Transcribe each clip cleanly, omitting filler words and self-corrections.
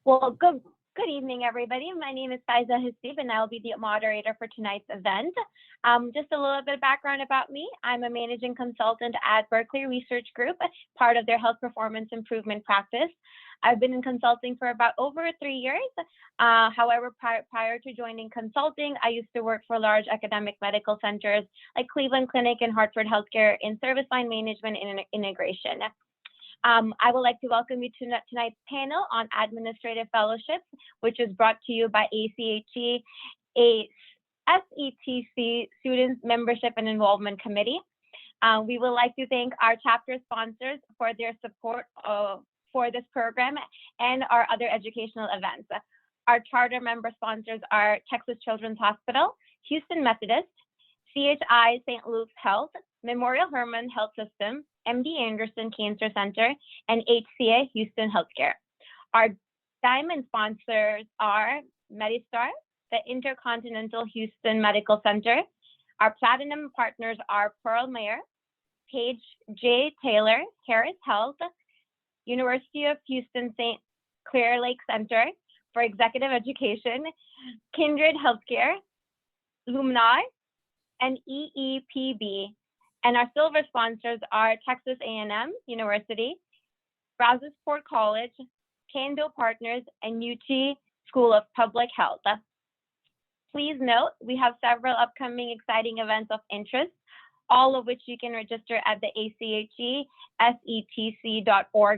Well, good evening, everybody. My name is Faiza Hasib, and I'll be the moderator for tonight's event. Just a little bit of background about me. I'm a managing consultant at Berkeley Research Group, part of their health performance improvement practice. I've been in consulting for about over 3 years. However, prior to joining consulting, I used to work for large academic medical centers like Cleveland Clinic and Hartford Healthcare in service line management and integration. I would like to welcome you to tonight's panel on administrative fellowships, which is brought to you by ACHE, a SETC Students Membership and Involvement Committee. We would like to thank our chapter sponsors for their support for this program and our other educational events. Our charter member sponsors are Texas Children's Hospital, Houston Methodist, CHI St. Luke's Health, Memorial Hermann Health System, MD Anderson Cancer Center, and HCA Houston Healthcare. Our diamond sponsors are Medistar, the Intercontinental Houston Medical Center. Our platinum partners are Pearl Mayer, Page J. Taylor, Harris Health, University of Houston St. Clair Lake Center for Executive Education, Kindred Healthcare, Lumni, and EEPB. And our silver sponsors are Texas A&M University, Brazosport College, Kando Partners, and UT School of Public Health. Please note, we have several upcoming exciting events of interest, all of which you can register at the ACHE-SETC.org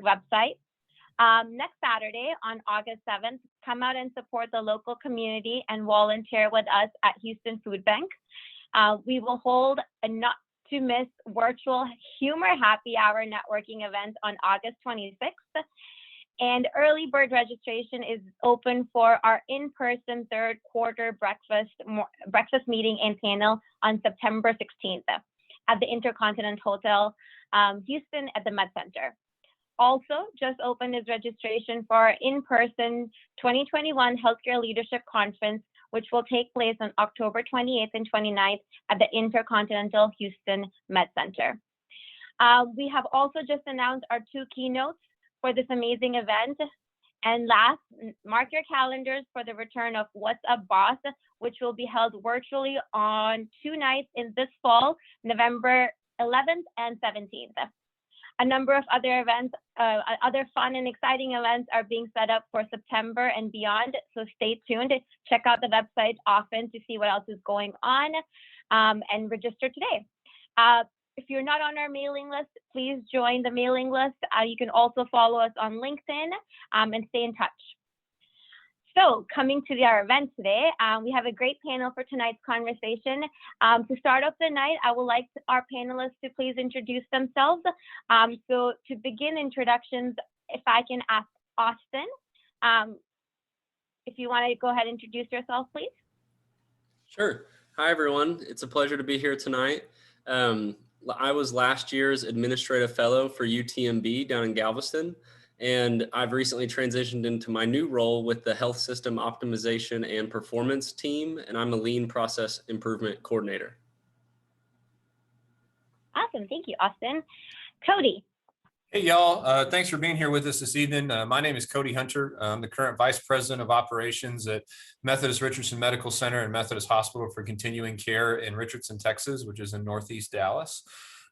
website. Next Saturday on August 7th, come out and support the local community and volunteer with us at Houston Food Bank. We will hold a not to miss virtual humor happy hour networking event on August 26th. And early bird registration is open for our in-person third quarter breakfast meeting and panel on September 16th at the Intercontinental Hotel, Houston at the Med Center. Also, just opened is registration for our in-person 2021 Healthcare Leadership Conference, which will take place on October 28th and 29th at the Intercontinental Houston Med Center. We have also just announced our 2 keynotes for this amazing event. And last, mark your calendars for the return of What's Up Boss, which will be held virtually on 2 nights in this fall, November 11th and 17th. A number of other events, other fun and exciting events are being set up for September and beyond, so stay tuned. Check out the website often to see what else is going on and register today. If you're not on our mailing list, please join the mailing list. You can also follow us on LinkedIn and stay in touch. So coming to our event today, we have a great panel for tonight's conversation. To start off the night, I would like our panelists to please introduce themselves. So to begin introductions, if I can ask Austin, if you want to go ahead and introduce yourself, please. Sure. Hi, everyone. It's a pleasure to be here tonight. I was last year's administrative fellow for UTMB down in Galveston. And I've recently transitioned into my new role with the Health System Optimization and Performance team, and I'm a Lean Process Improvement Coordinator. Awesome, thank you, Austin. Cody. Hey, y'all. Thanks for being here with us this evening. My name is Cody Hunter. I'm the current Vice President of Operations at Methodist Richardson Medical Center and Methodist Hospital for Continuing Care in Richardson, Texas, which is in Northeast Dallas.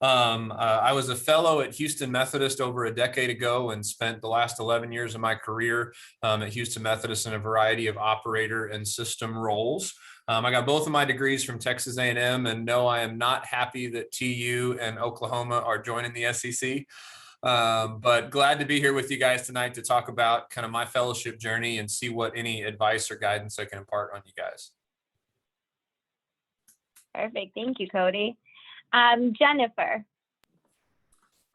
I was a fellow at Houston Methodist over a decade ago and spent the last 11 years of my career at Houston Methodist in a variety of operator and system roles. I got both of my degrees from Texas A&M, and no, I am not happy that TU and Oklahoma are joining the SEC. But glad to be here with you guys tonight to talk about kind of my fellowship journey and see what any advice or guidance I can impart on you guys. Perfect. Thank you, Cody. Jennifer.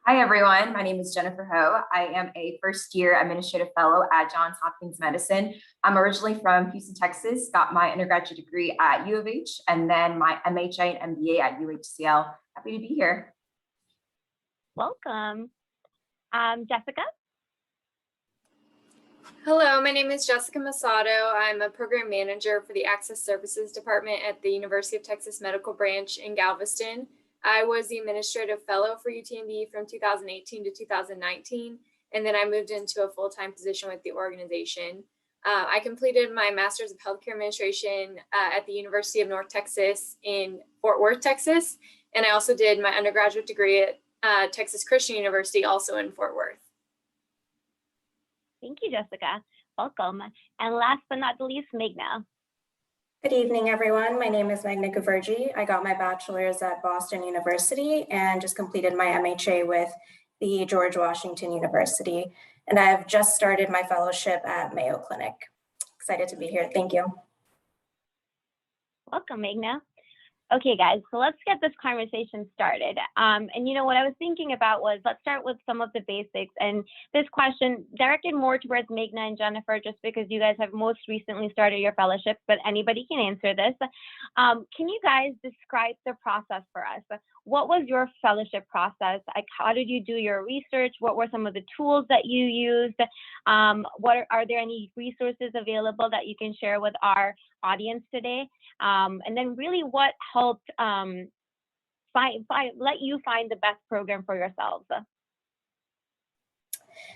Hi, everyone. My name is Jennifer Ho. I am a first-year administrative fellow at Johns Hopkins Medicine. I'm originally from Houston, Texas, got my undergraduate degree at U of H, and then my MHA and MBA at UHCL. Happy to be here. Welcome. Jessica? Hello, my name is Jessica Masato. I'm a program manager for the Access Services Department at the University of Texas Medical Branch in Galveston. I was the administrative fellow for UTMB from 2018 to 2019, and then I moved into a full-time position with the organization. I completed my Master's of Healthcare Administration at the University of North Texas in Fort Worth, Texas. And I also did my undergraduate degree at Texas Christian University, also in Fort Worth. Thank you, Jessica. Welcome. And last but not the least, Meghna. Good evening, everyone. My name is Meghna Guverji. I got my bachelor's at Boston University and just completed my MHA with the George Washington University. And I have just started my fellowship at Mayo Clinic. Excited to be here. Thank you. Welcome, Meghna. Okay, guys, so let's get this conversation started. And what I was thinking about was, let's start with some of the basics. And this question directed more towards Meghna and Jennifer, just because you guys have most recently started your fellowship, but anybody can answer this. Can you guys describe the process for us? What was your fellowship process? Like, how did you do your research? What were some of the tools that you used? Are there any resources available that you can share with our audience today? And then really what helped let you find the best program for yourselves?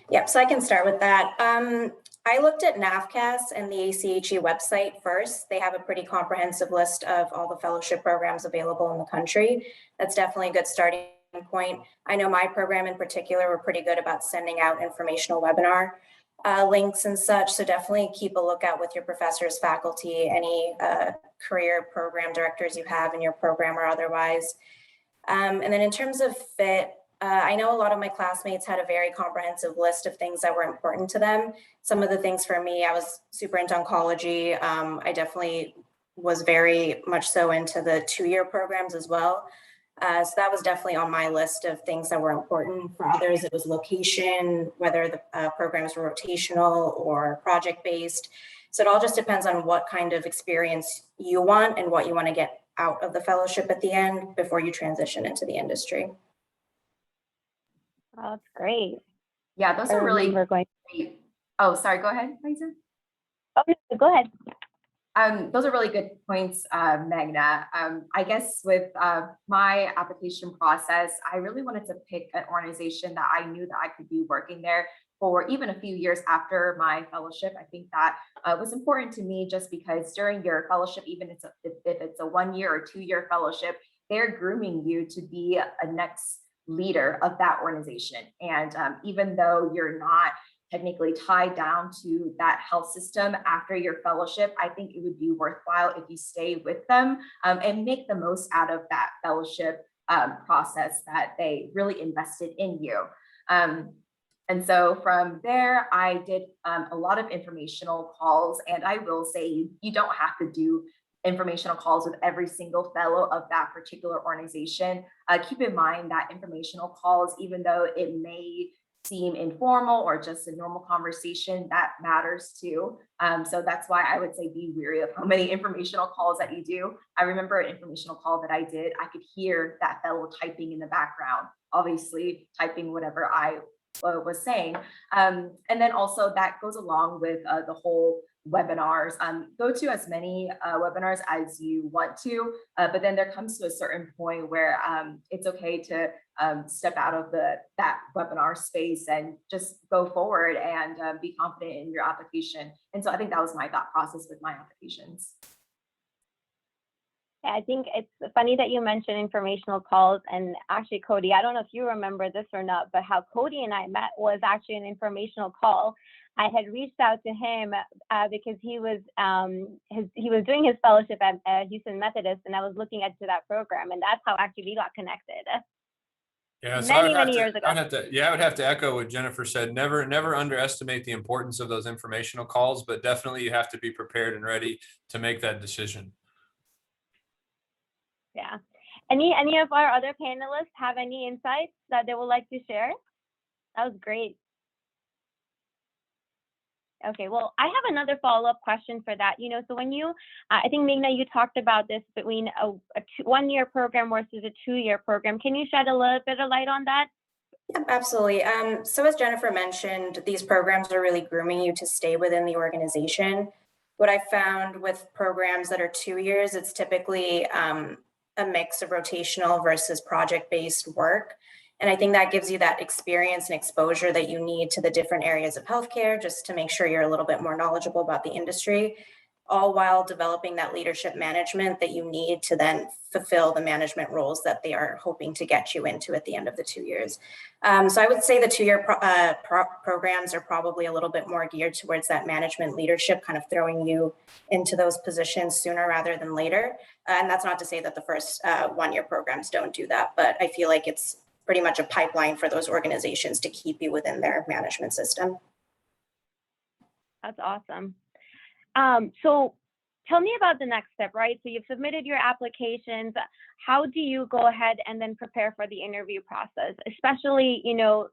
Yep, so I can start with that. I looked at NAVCAS and the ACHE website first. They have a pretty comprehensive list of all the fellowship programs available in the country. That's definitely a good starting point. I know my program in particular, we're pretty good about sending out informational webinar links and such. So definitely keep a lookout with your professors, faculty, any career program directors you have in your program or otherwise. And then in terms of fit, I know a lot of my classmates had a very comprehensive list of things that were important to them. Some of the things for me, I was super into oncology. I definitely was very much so into the 2-year programs as well. So that was definitely on my list of things that were important. For others, it was location, whether the programs were rotational or project-based. So it all just depends on what kind of experience you want and what you want to get out of the fellowship at the end before you transition into the industry. Oh, that's great. Yeah, those are really great. Oh, sorry, go ahead, Lisa. Oh, go ahead. Those are really good points, Meghna. I guess with my application process, I really wanted to pick an organization that I knew that I could be working there for even a few years after my fellowship. I think that was important to me just because during your fellowship, even if it's a 1-year or 2-year fellowship, they're grooming you to be a next leader of that organization. And even though you're not technically tied down to that health system after your fellowship, I think it would be worthwhile if you stay with them and make the most out of that fellowship process that they really invested in you. And so from there, I did a lot of informational calls, and I will say you don't have to do informational calls with every single fellow of that particular organization. Keep in mind that informational calls, even though it may seem informal or just a normal conversation, that matters too. So that's why I would say be wary of how many informational calls that you do. I remember an informational call that I did, I could hear that fellow typing in the background, obviously typing whatever I was saying. And then also that goes along with the whole webinars. Go to as many webinars as you want to, but then there comes to a certain point where it's okay to step out of that webinar space and just go forward and be confident in your application. And so I think that was my thought process with my applications. Yeah, I think it's funny that you mentioned informational calls. And actually, Cody, I don't know if you remember this or not, but how Cody and I met was actually an informational call. I had reached out to him because he was doing his fellowship at Houston Methodist, and I was looking into that program, and that's how actually we got connected. Yeah, so many years ago. I would have to echo what Jennifer said. Never underestimate the importance of those informational calls, but definitely you have to be prepared and ready to make that decision. Yeah. Any of our other panelists have any insights that they would like to share? That was great. Okay, well, I have another follow-up question for that. So when I think, Meghna, you talked about this between a 1-year program versus a 2-year program. Can you shed a little bit of light on that? Yep, absolutely. So as Jennifer mentioned, these programs are really grooming you to stay within the organization. What I found with programs that are 2 years, it's typically a mix of rotational versus project-based work. And I think that gives you that experience and exposure that you need to the different areas of healthcare, just to make sure you're a little bit more knowledgeable about the industry, all while developing that leadership management that you need to then fulfill the management roles that they are hoping to get you into at the end of the 2 years. So I would say the 2-year programs are probably a little bit more geared towards that management leadership, kind of throwing you into those positions sooner rather than later. And that's not to say that the first 1-year programs don't do that, but I feel like it's pretty much a pipeline for those organizations to keep you within their management system. That's awesome. So tell me about the next step, right? So you've submitted your applications. How do you go ahead and then prepare for the interview process? Especially, you know,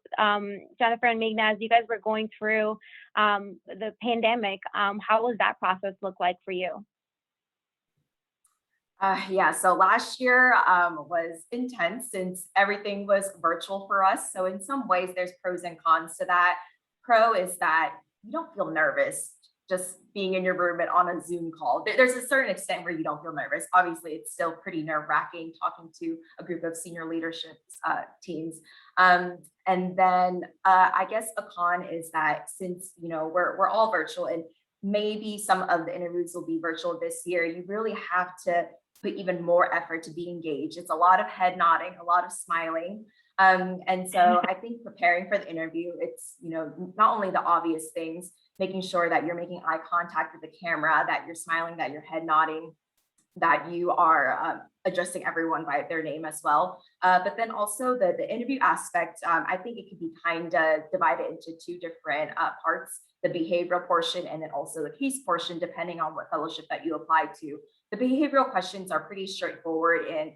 Jennifer and Meghna, as you guys were going through the pandemic, how was that process look like for you? Yeah, so last year was intense since everything was virtual for us. So in some ways, there's pros and cons to that. Pro is that you don't feel nervous just being in your room and on a Zoom call. There's a certain extent where you don't feel nervous. Obviously, it's still pretty nerve-wracking talking to a group of senior leadership teams. And then I guess a con is that since, you know, we're all virtual and maybe some of the interviews will be virtual this year, you really have to put even more effort to be engaged. It's a lot of head nodding, a lot of smiling. And so I think preparing for the interview, it's, you know, not only the obvious things, making sure that you're making eye contact with the camera, that you're smiling, that you're head nodding, that you are addressing everyone by their name as well. But then also the interview aspect, I think it could be kind of divided into 2 different parts, the behavioral portion and then also the case portion, depending on what fellowship that you apply to. The behavioral questions are pretty straightforward, and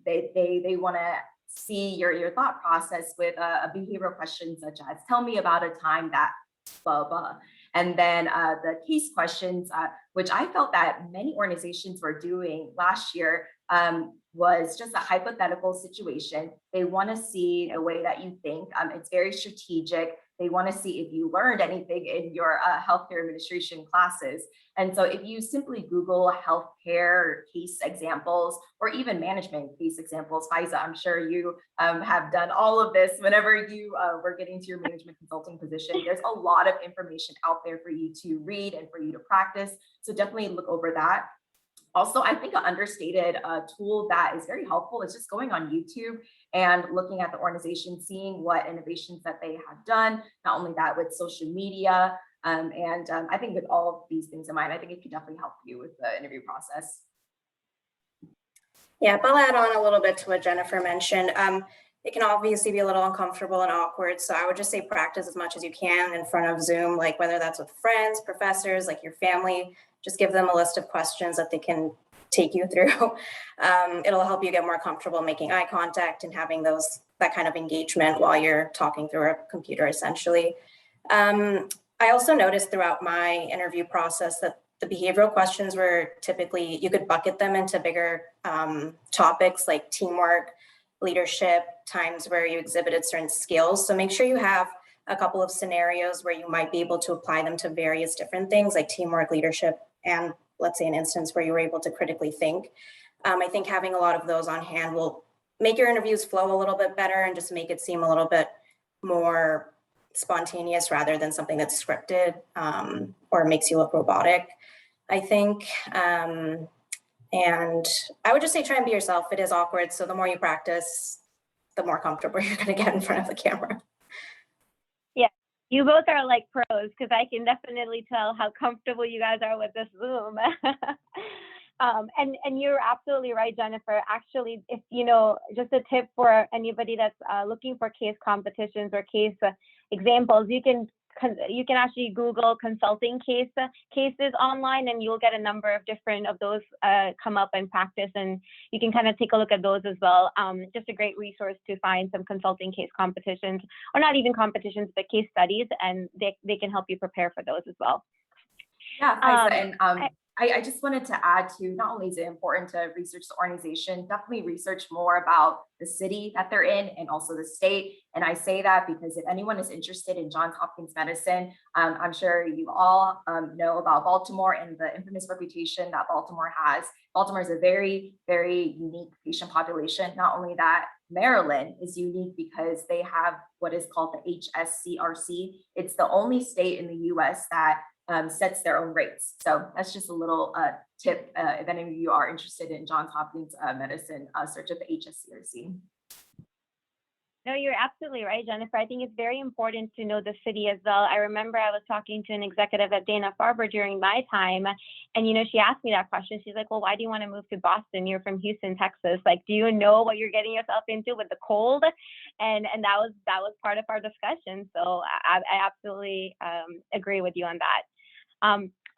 they want to see your thought process with a behavioral question such as, tell me about a time that blah, blah. And then the case questions, which I felt that many organizations were doing last year, was just a hypothetical situation. They want to see the way that you think. It's very strategic. They want to see if you learned anything in your healthcare administration classes. And so if you simply Google healthcare case examples or even management case examples, Faiza, I'm sure you have done all of this whenever you were getting to your management consulting position. There's a lot of information out there for you to read and for you to practice. So definitely look over that. Also, I think an understated tool that is very helpful is just going on YouTube and looking at the organization, seeing what innovations that they have done, not only that with social media. And I think with all of these things in mind, I think it could definitely help you with the interview process. Yeah, but I'll add on a little bit to what Jennifer mentioned. It can obviously be a little uncomfortable and awkward. So I would just say practice as much as you can in front of Zoom, like whether that's with friends, professors, like your family. Just give them a list of questions that they can take you through. It'll help you get more comfortable making eye contact and having that kind of engagement while you're talking through a computer, essentially. I also noticed throughout my interview process that the behavioral questions were typically, you could bucket them into bigger topics like teamwork, leadership, times where you exhibited certain skills. So make sure you have a couple of scenarios where you might be able to apply them to various different things like teamwork, leadership, and let's say an instance where you were able to critically think. I think having a lot of those on hand will make your interviews flow a little bit better and just make it seem a little bit more spontaneous rather than something that's scripted or makes you look robotic, I think. And I would just say try and be yourself. It is awkward. So the more you practice, the more comfortable you're going to get in front of the camera. Yeah, you both are like pros because I can definitely tell how comfortable you guys are with this Zoom. And you're absolutely right, Jennifer. Actually, if you know, just a tip for anybody that's looking for case competitions or case examples, you can actually Google consulting cases online, and you'll get a number of different of those come up in practice, and you can kind of take a look at those as well. Just a great resource to find some consulting case competitions, or not even competitions, but case studies, and they can help you prepare for those as well. Yeah, Faiza, and I just wanted to add to, not only is it important to research the organization, definitely research more about the city that they're in and also the state. And I say that because if anyone is interested in Johns Hopkins medicine, I'm sure you all know about Baltimore and the infamous reputation that Baltimore has. Baltimore is a very, very unique patient population. Not only that, Maryland is unique because they have what is called the ACHE-SETC. It's the only state in the US that sets their own rates. So that's just a little tip if any of you are interested in Johns Hopkins medicine, search up the ACHE-SETC. No, you're absolutely right, Jennifer. I think it's very important to know the city as well. I remember I was talking to an executive at Dana-Farber during my time, and she asked me that question. She's like, well, why do you want to move to Boston? You're from Houston, Texas. Like, do you know what you're getting yourself into with the cold? And that was part of our discussion. So I absolutely agree with you on that.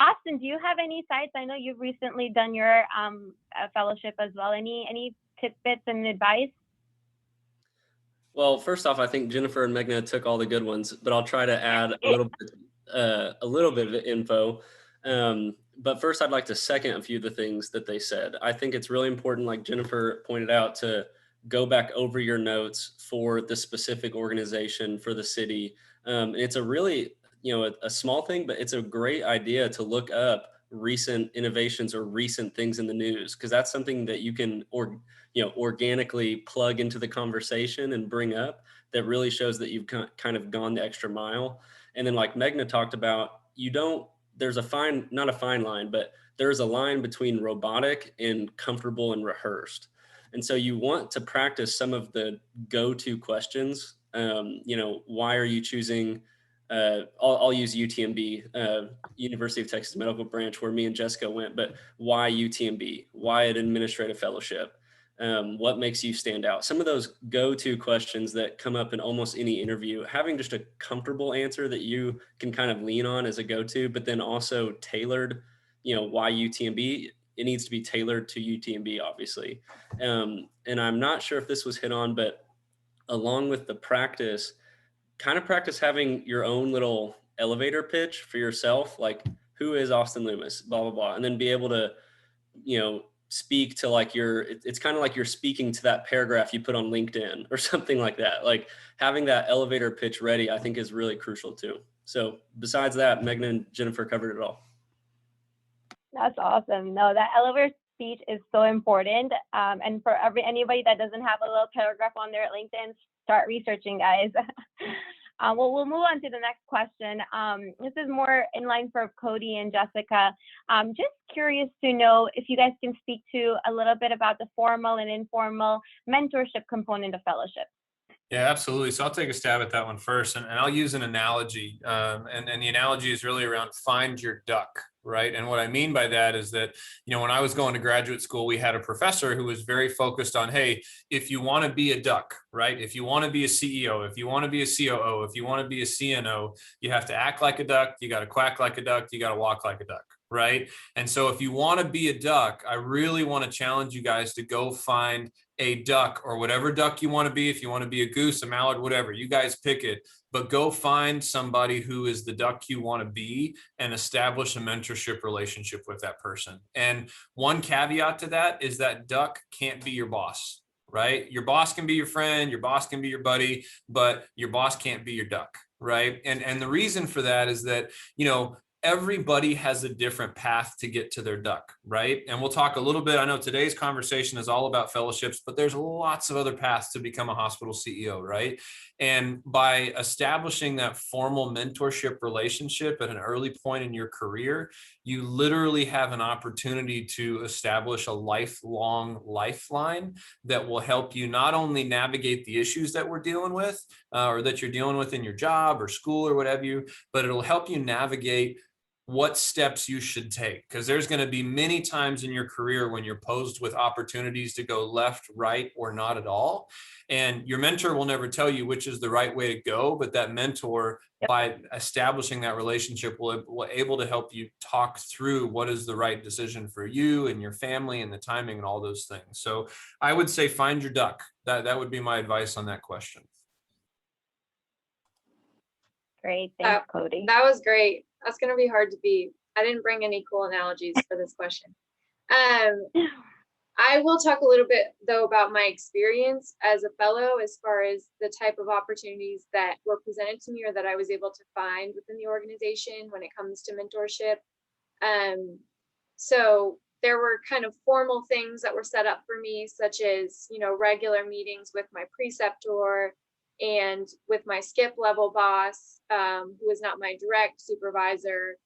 Austin, do you have any sites? I know you've recently done your fellowship as well. Any tidbits and advice? Well, first off, I think Jennifer and Meghna took all the good ones, but I'll try to add a little bit of info. But first, I'd like to second a few of the things that they said. I think it's really important, like Jennifer pointed out, to go back over your notes for the specific organization, for the city. It's a really, a small thing, but it's a great idea to look up recent innovations or recent things in the news, because that's something that you can organically plug into the conversation and bring up that really shows that you've kind of gone the extra mile. And then, like Meghna talked about, there's not a fine line, but there's a line between robotic and comfortable and rehearsed. And so you want to practice some of the go-to questions. Why are you choosing, I'll use UTMB, University of Texas Medical Branch, where me and Jessica went, but why UTMB? Why an administrative fellowship? What makes you stand out? Some of those go-to questions that come up in almost any interview, having just a comfortable answer that you can kind of lean on as a go-to, but then also tailored, why UTMB? It needs to be tailored to UTMB, obviously. And I'm not sure if this was hit on, but along with the practice, kind of practice having your own little elevator pitch for yourself, like, who is Austin Loomis, blah, blah, blah. And then be able to, speak to it's kind of like you're speaking to that paragraph you put on LinkedIn or something like that. Like, having that elevator pitch ready, I think, is really crucial too. So besides that, Meghna and Jennifer covered it all. That's awesome. No, that elevator speech is so important. And for anybody that doesn't have a little paragraph on their LinkedIn, start researching, guys. Well, we'll move on to the next question. This is more in line for Cody and Jessica. Just curious to know if you guys can speak to a little bit about the formal and informal mentorship component of fellowship. Yeah, absolutely. So I'll take a stab at that one first, and I'll use an analogy. And the analogy is really around find your duck, right? And what I mean by that is that, when I was going to graduate school, we had a professor who was very focused on, hey, if you want to be a duck, right? If you want to be a CEO, if you want to be a COO, if you want to be a CNO, you have to act like a duck, you got to quack like a duck, you got to walk like a duck, right? And so if you want to be a duck, I really want to challenge you guys to go find a duck, or whatever duck you want to be. If you want to be a goose, a mallard, whatever, you guys pick it, but go find somebody who is the duck you want to be and establish a mentorship relationship with that person. And one caveat to that is that duck can't be your boss, right? Your boss can be your friend, your boss can be your buddy, but your boss can't be your duck, right? And the reason for that is that, everybody has a different path to get to their duck, right? And we'll talk a little bit. I know today's conversation is all about fellowships, but there's lots of other paths to become a hospital CEO, right? And by establishing that formal mentorship relationship at an early point in your career, you literally have an opportunity to establish a lifelong lifeline that will help you not only navigate the issues that we're dealing with or that you're dealing with in your job or school or whatever, but it'll help you navigate what steps you should take, because there's going to be many times in your career when you're posed with opportunities to go left, right, or not at all. And your mentor will never tell you which is the right way to go, but that mentor, by establishing that relationship, will able to help you talk through what is the right decision for you and your family and the timing and all those things. So I would say find your duck. That would be my advice on that question. Great. Thanks, Cody. That was great. That's going to be hard to beat. I didn't bring any cool analogies for this question. I will talk a little bit, though, about my experience as a fellow as far as the type of opportunities that were presented to me or that I was able to find within the organization when it comes to mentorship. So there were kind of formal things that were set up for me, such as, you know, regular meetings with my preceptor and with my skip level boss, who was not my direct supervisor.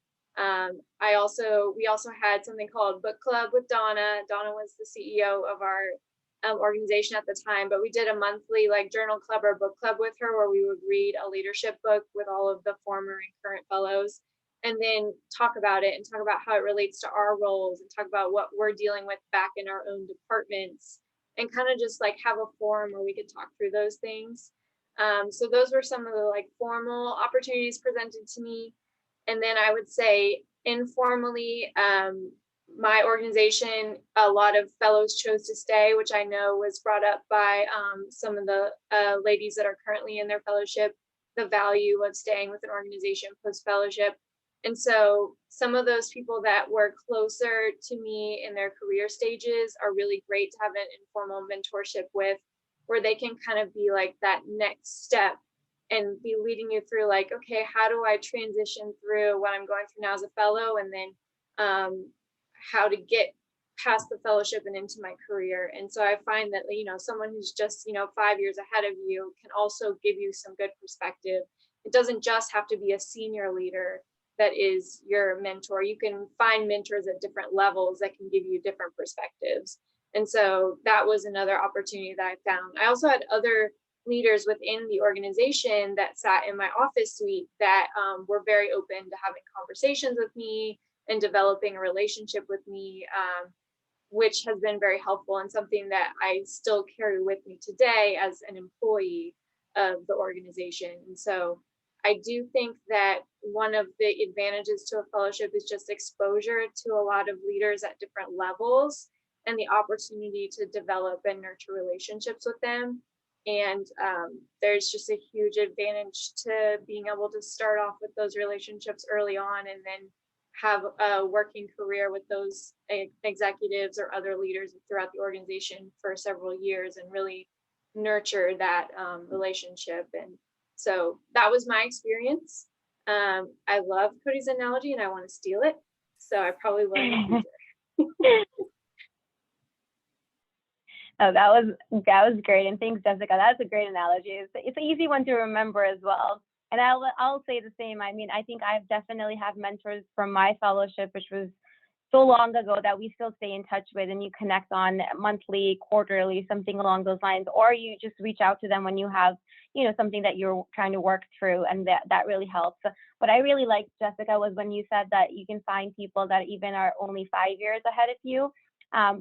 We also had something called book club with Donna. Donna was the CEO of our organization at the time, but we did a monthly like journal club or book club with her, where we would read a leadership book with all of the former and current fellows, and then talk about it and talk about how it relates to our roles and talk about what we're dealing with back in our own departments, and kind of just like have a forum where we could talk through those things. So those were some of the like formal opportunities presented to me. And then I would say informally, my organization, a lot of fellows chose to stay, which I know was brought up by some of the ladies that are currently in their fellowship, the value of staying with an organization post-fellowship. And so some of those people that were closer to me in their career stages are really great to have an informal mentorship with, where they can kind of be like that next step and be leading you through like, okay, how do I transition through what I'm going through now as a fellow, and then how to get past the fellowship and into my career. And so I find that, you know, someone who's just, you know, 5 years ahead of you can also give you some good perspective. It doesn't just have to be a senior leader that is your mentor. You can find mentors at different levels that can give you different perspectives. And so that was another opportunity that I found. I also had other leaders within the organization that sat in my office suite that were very open to having conversations with me and developing a relationship with me, which has been very helpful and something that I still carry with me today as an employee of the organization. And so I do think that one of the advantages to a fellowship is just exposure to a lot of leaders at different levels and the opportunity to develop and nurture relationships with them. And there's just a huge advantage to being able to start off with those relationships early on and then have a working career with those executives or other leaders throughout the organization for several years and really nurture that relationship. And so that was my experience. I love Cody's analogy and I want to steal it. So I probably will in the future. Oh, that was great. And thanks, Jessica. That's a great analogy. It's an easy one to remember as well. And I'll say the same. I mean, I think I've definitely have mentors from my fellowship, which was so long ago, that we still stay in touch with, and you connect on monthly, quarterly, something along those lines, or you just reach out to them when you have, you know, something that you're trying to work through, and that really helps. What I really liked, Jessica, was when you said that you can find people that even are only 5 years ahead of you.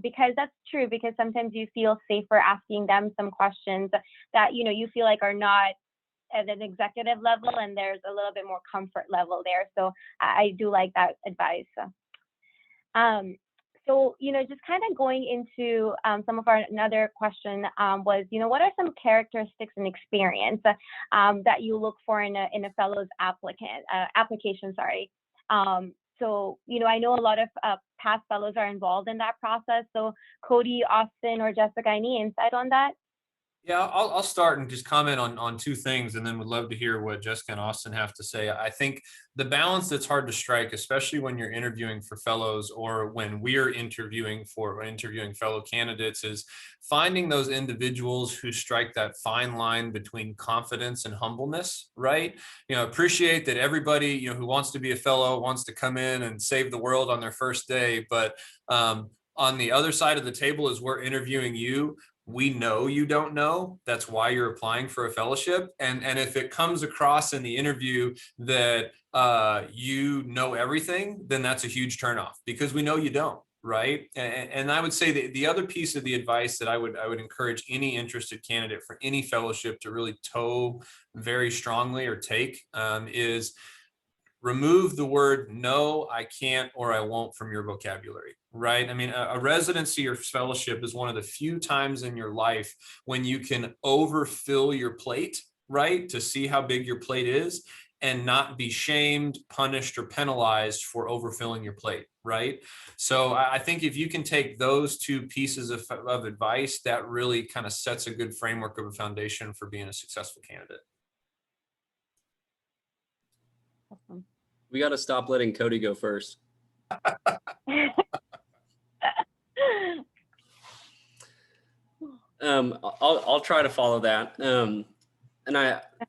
Because that's true, because sometimes you feel safer asking them some questions that, you know, you feel like are not at an executive level, and there's a little bit more comfort level there. So I do like that advice. So, you know, just kind of going into some of our another question was, you know, what are some characteristics and experience that you look for in a fellows application, sorry. So, you know, I know a lot of past fellows are involved in that process. So Cody, Austin, or Jessica, any insight on that? Yeah, I'll start and just comment on two things, and then would love to hear what Jessica and Austin have to say. I think the balance that's hard to strike, especially when you're interviewing for fellows or when we're interviewing fellow candidates, is finding those individuals who strike that fine line between confidence and humbleness, right? You know, appreciate that everybody, you know, who wants to be a fellow wants to come in and save the world on their first day. But on the other side of the table, as we're interviewing you, we know you don't know. That's why you're applying for a fellowship. And if it comes across in the interview that you know everything, then that's a huge turnoff, because we know you don't, right? And I would say that the other piece of the advice that I would encourage any interested candidate for any fellowship to really toe very strongly or take is remove the word no, I can't, or I won't from your vocabulary, right? I mean, a residency or fellowship is one of the few times in your life when you can overfill your plate, right? To see how big your plate is and not be shamed, punished, or penalized for overfilling your plate, right? So I think if you can take those two pieces of advice, that really kind of sets a good framework of a foundation for being a successful candidate. Awesome. We got to stop letting Cody go first. I'll try to follow that.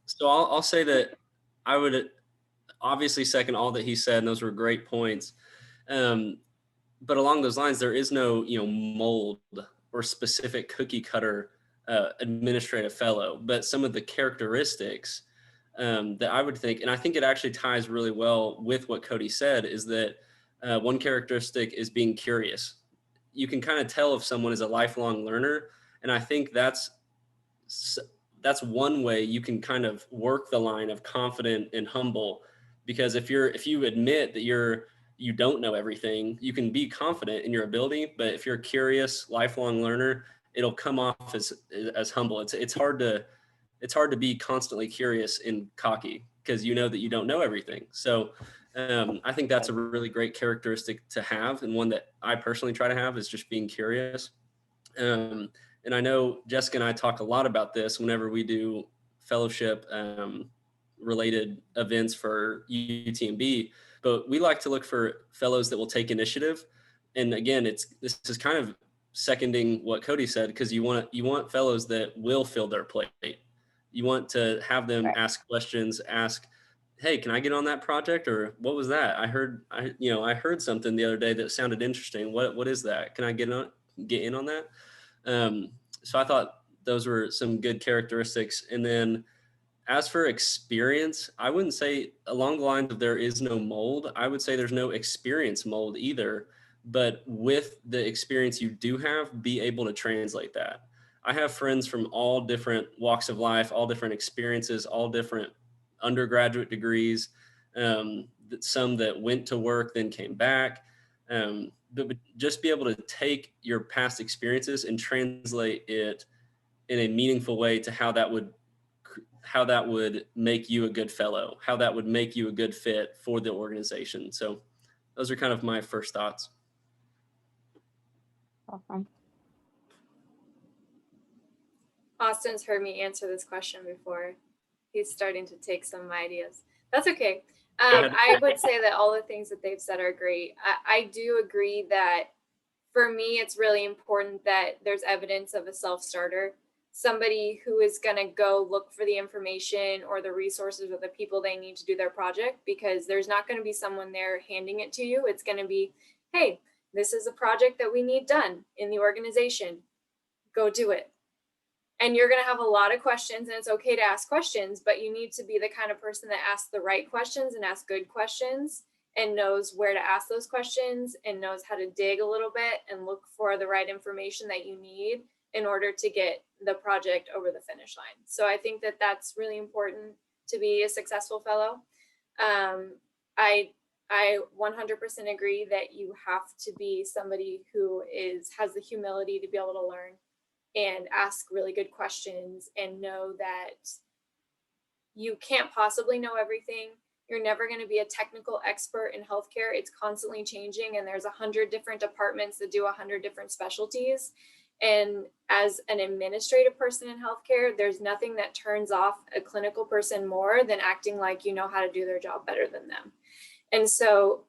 So I'll say that I would obviously second all that he said, and those were great points. But along those lines, there is no, mold or specific cookie cutter administrative fellow, but some of the characteristics that I would think, and I think it actually ties really well with what Cody said, is that one characteristic is being curious. You can kind of tell if someone is a lifelong learner, and I think that's one way you can kind of work the line of confident and humble, because if you admit that you don't know everything, you can be confident in your ability, but if you're a curious lifelong learner, it'll come off as humble. It's hard to be constantly curious and cocky because you know that you don't know everything. So I think that's a really great characteristic to have, and one that I personally try to have is just being curious. And I know Jessica and I talk a lot about this whenever we do fellowship related events for UTMB, but we like to look for fellows that will take initiative. And again, this is kind of seconding what Cody said, because you want fellows that will fill their plate. You want to have them ask questions, hey, can I get on that project? Or what was that? I heard something the other day that sounded interesting. What is that? Can I get in on that? So I thought those were some good characteristics. And then as for experience, I wouldn't say along the lines of there is no mold. I would say there's no experience mold either, but with the experience you do have, be able to translate that. I have friends from all different walks of life, all different experiences, all different undergraduate degrees, some that went to work, then came back. But just be able to take your past experiences and translate it in a meaningful way to how that would make you a good fellow, how that would make you a good fit for the organization. So those are kind of my first thoughts. Awesome. Austin's heard me answer this question before. He's starting to take some of my ideas. That's okay. I would say that all the things that they've said are great. I do agree that for me, it's really important that there's evidence of a self-starter, somebody who is going to go look for the information or the resources or the people they need to do their project, because there's not going to be someone there handing it to you. It's going to be, hey, this is a project that we need done in the organization. Go do it. And you're going to have a lot of questions, and it's okay to ask questions, but you need to be the kind of person that asks the right questions and asks good questions and knows where to ask those questions and knows how to dig a little bit and look for the right information that you need in order to get the project over the finish line. So I think that that's really important to be a successful fellow. I 100% agree that you have to be somebody who has the humility to be able to learn and ask really good questions and know that you can't possibly know everything. You're never going to be a technical expert in healthcare. It's constantly changing, and there's 100 different departments that do 100 different specialties. And as an administrative person in healthcare, there's nothing that turns off a clinical person more than acting like you know how to do their job better than them. And so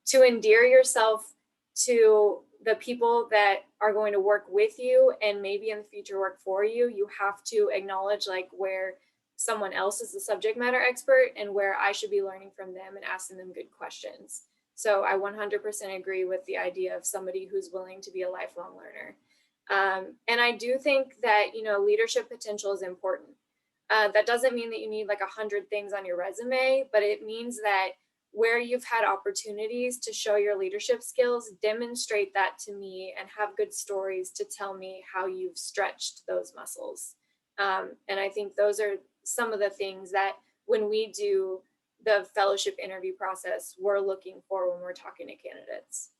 to endear yourself to the people that are going to work with you and maybe in the future work for you, you have to acknowledge like where someone else is the subject matter expert and where I should be learning from them and asking them good questions. So I 100% agree with the idea of somebody who's willing to be a lifelong learner. And I do think that, leadership potential is important. That doesn't mean that you need like 100 things on your resume, but it means that where you've had opportunities to show your leadership skills, demonstrate that to me and have good stories to tell me how you've stretched those muscles. And I think those are some of the things that when we do the fellowship interview process, we're looking for when we're talking to candidates.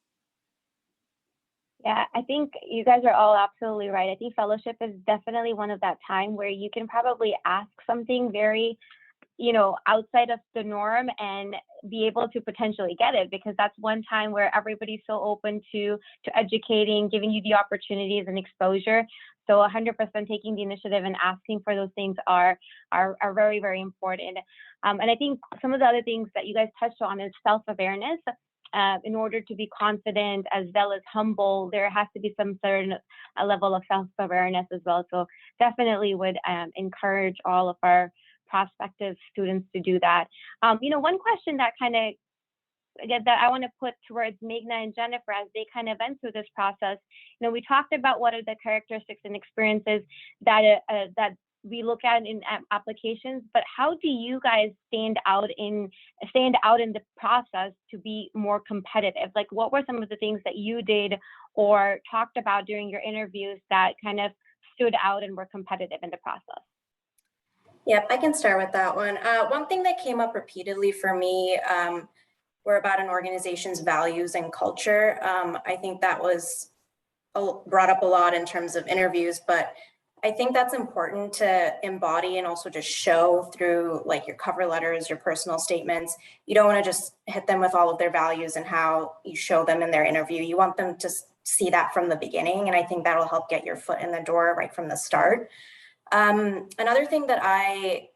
Yeah, I think you guys are all absolutely right. I think fellowship is definitely one of that time where you can probably ask something very, outside of the norm and be able to potentially get it, because that's one time where everybody's so open to educating, giving you the opportunities and exposure. So 100% taking the initiative and asking for those things are very, very important. And I think some of the other things that you guys touched on is self-awareness. in order to be confident as well as humble, there has to be some certain level of self-awareness as well. So definitely would encourage all of our prospective students to do that. One question that kind of that I want to put towards Meghna and Jennifer as they kind of went through this process. We talked about what are the characteristics and experiences that we look at in applications, but how do you guys stand out in the process to be more competitive? Like, what were some of the things that you did or talked about during your interviews that kind of stood out and were competitive in the process? Yep, I can start with that one. One thing that came up repeatedly for me were about an organization's values and culture. I think that was brought up a lot in terms of interviews, but I think that's important to embody and also just show through like your cover letters, your personal statements. You don't want to just hit them with all of their values and how you show them in their interview. You want them to see that from the beginning. And I think that'll help get your foot in the door right from the start. Another thing that I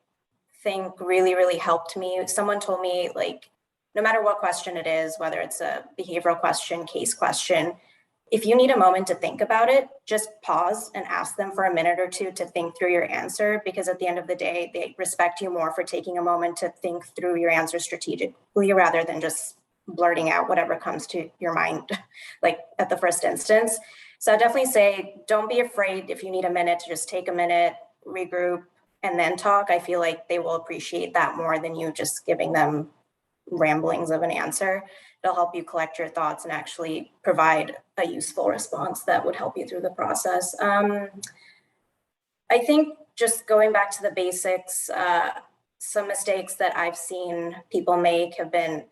think really, really helped me, someone told me, like, no matter what question it is, whether it's a behavioral question, case question, if you need a moment to think about it, just pause and ask them for a minute or two to think through your answer, because at the end of the day, they respect you more for taking a moment to think through your answer strategically rather than just blurting out whatever comes to your mind, like at the first instance. So I definitely say, don't be afraid if you need a minute to just take a minute, regroup, and then talk. I feel like they will appreciate that more than you just giving them ramblings of an answer. It'll help you collect your thoughts and actually provide a useful response that would help you through the process. I think just going back to the basics, some mistakes that I've seen people make have been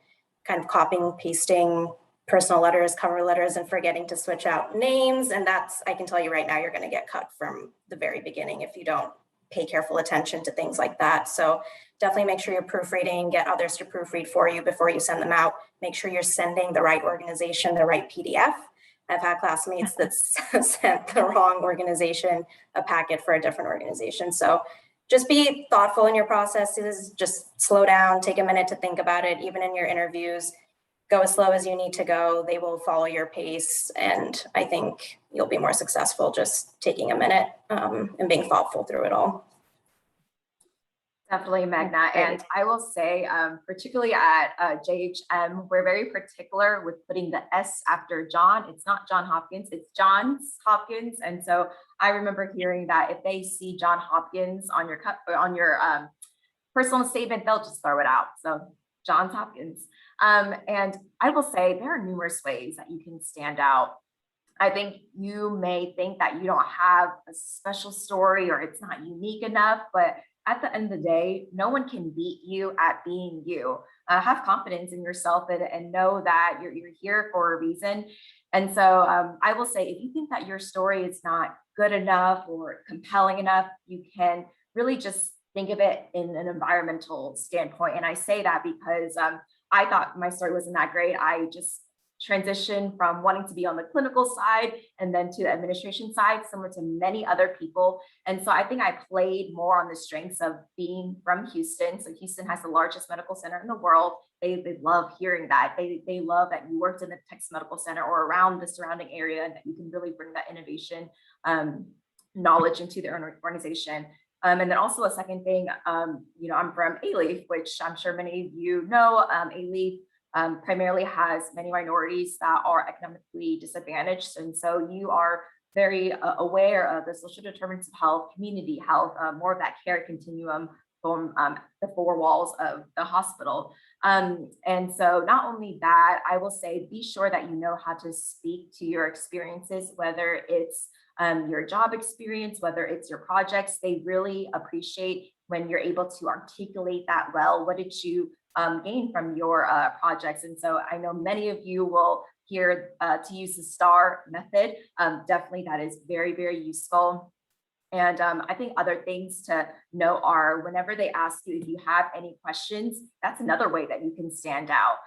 kind of copying and pasting personal letters, cover letters, and forgetting to switch out names. And that's, I can tell you right now, you're going to get cut from the very beginning if you don't pay careful attention to things like that. So definitely make sure you're proofreading, get others to proofread for you before you send them out. Make sure you're sending the right organization, the right PDF. I've had classmates that sent the wrong organization a packet for a different organization. So just be thoughtful in your processes, just slow down, take a minute to think about it. Even in your interviews, go as slow as you need to go. They will follow your pace. And I think you'll be more successful just taking a minute and being thoughtful through it all. Definitely, Meghna. And I will say, particularly at JHM, we're very particular with putting the S after John. It's not John Hopkins, it's Johns Hopkins. And so I remember hearing that if they see John Hopkins on your personal statement, they'll just throw it out. So Johns Hopkins. And I will say there are numerous ways that you can stand out. I think you may think that you don't have a special story or it's not unique enough, but at the end of the day, no one can beat you at being you. Have confidence in yourself and know that you're here for a reason. And so I will say, if you think that your story is not good enough or compelling enough, you can really just think of it in an environmental standpoint. And I say that because I thought my story wasn't that great. I just transitioned from wanting to be on the clinical side and then to the administration side, similar to many other people. And so I think I played more on the strengths of being from Houston. So Houston has the largest medical center in the world. They love hearing that. They love that you worked in the Texas Medical Center or around the surrounding area and that you can really bring that innovation knowledge into their organization. And then also a second thing, I'm from ALEAF, which I'm sure many of you know. ALEAF primarily has many minorities that are economically disadvantaged. And so you are very aware of the social determinants of health, community health, more of that care continuum from the four walls of the hospital. And so not only that, I will say, be sure that you know how to speak to your experiences, whether it's your job experience, whether it's your projects. They really appreciate when you're able to articulate that well. What did you gain from your projects? And so I know many of you will hear to use the STAR method. Definitely that is very, very useful. And I think other things to know are whenever they ask you if you have any questions, that's another way that you can stand out.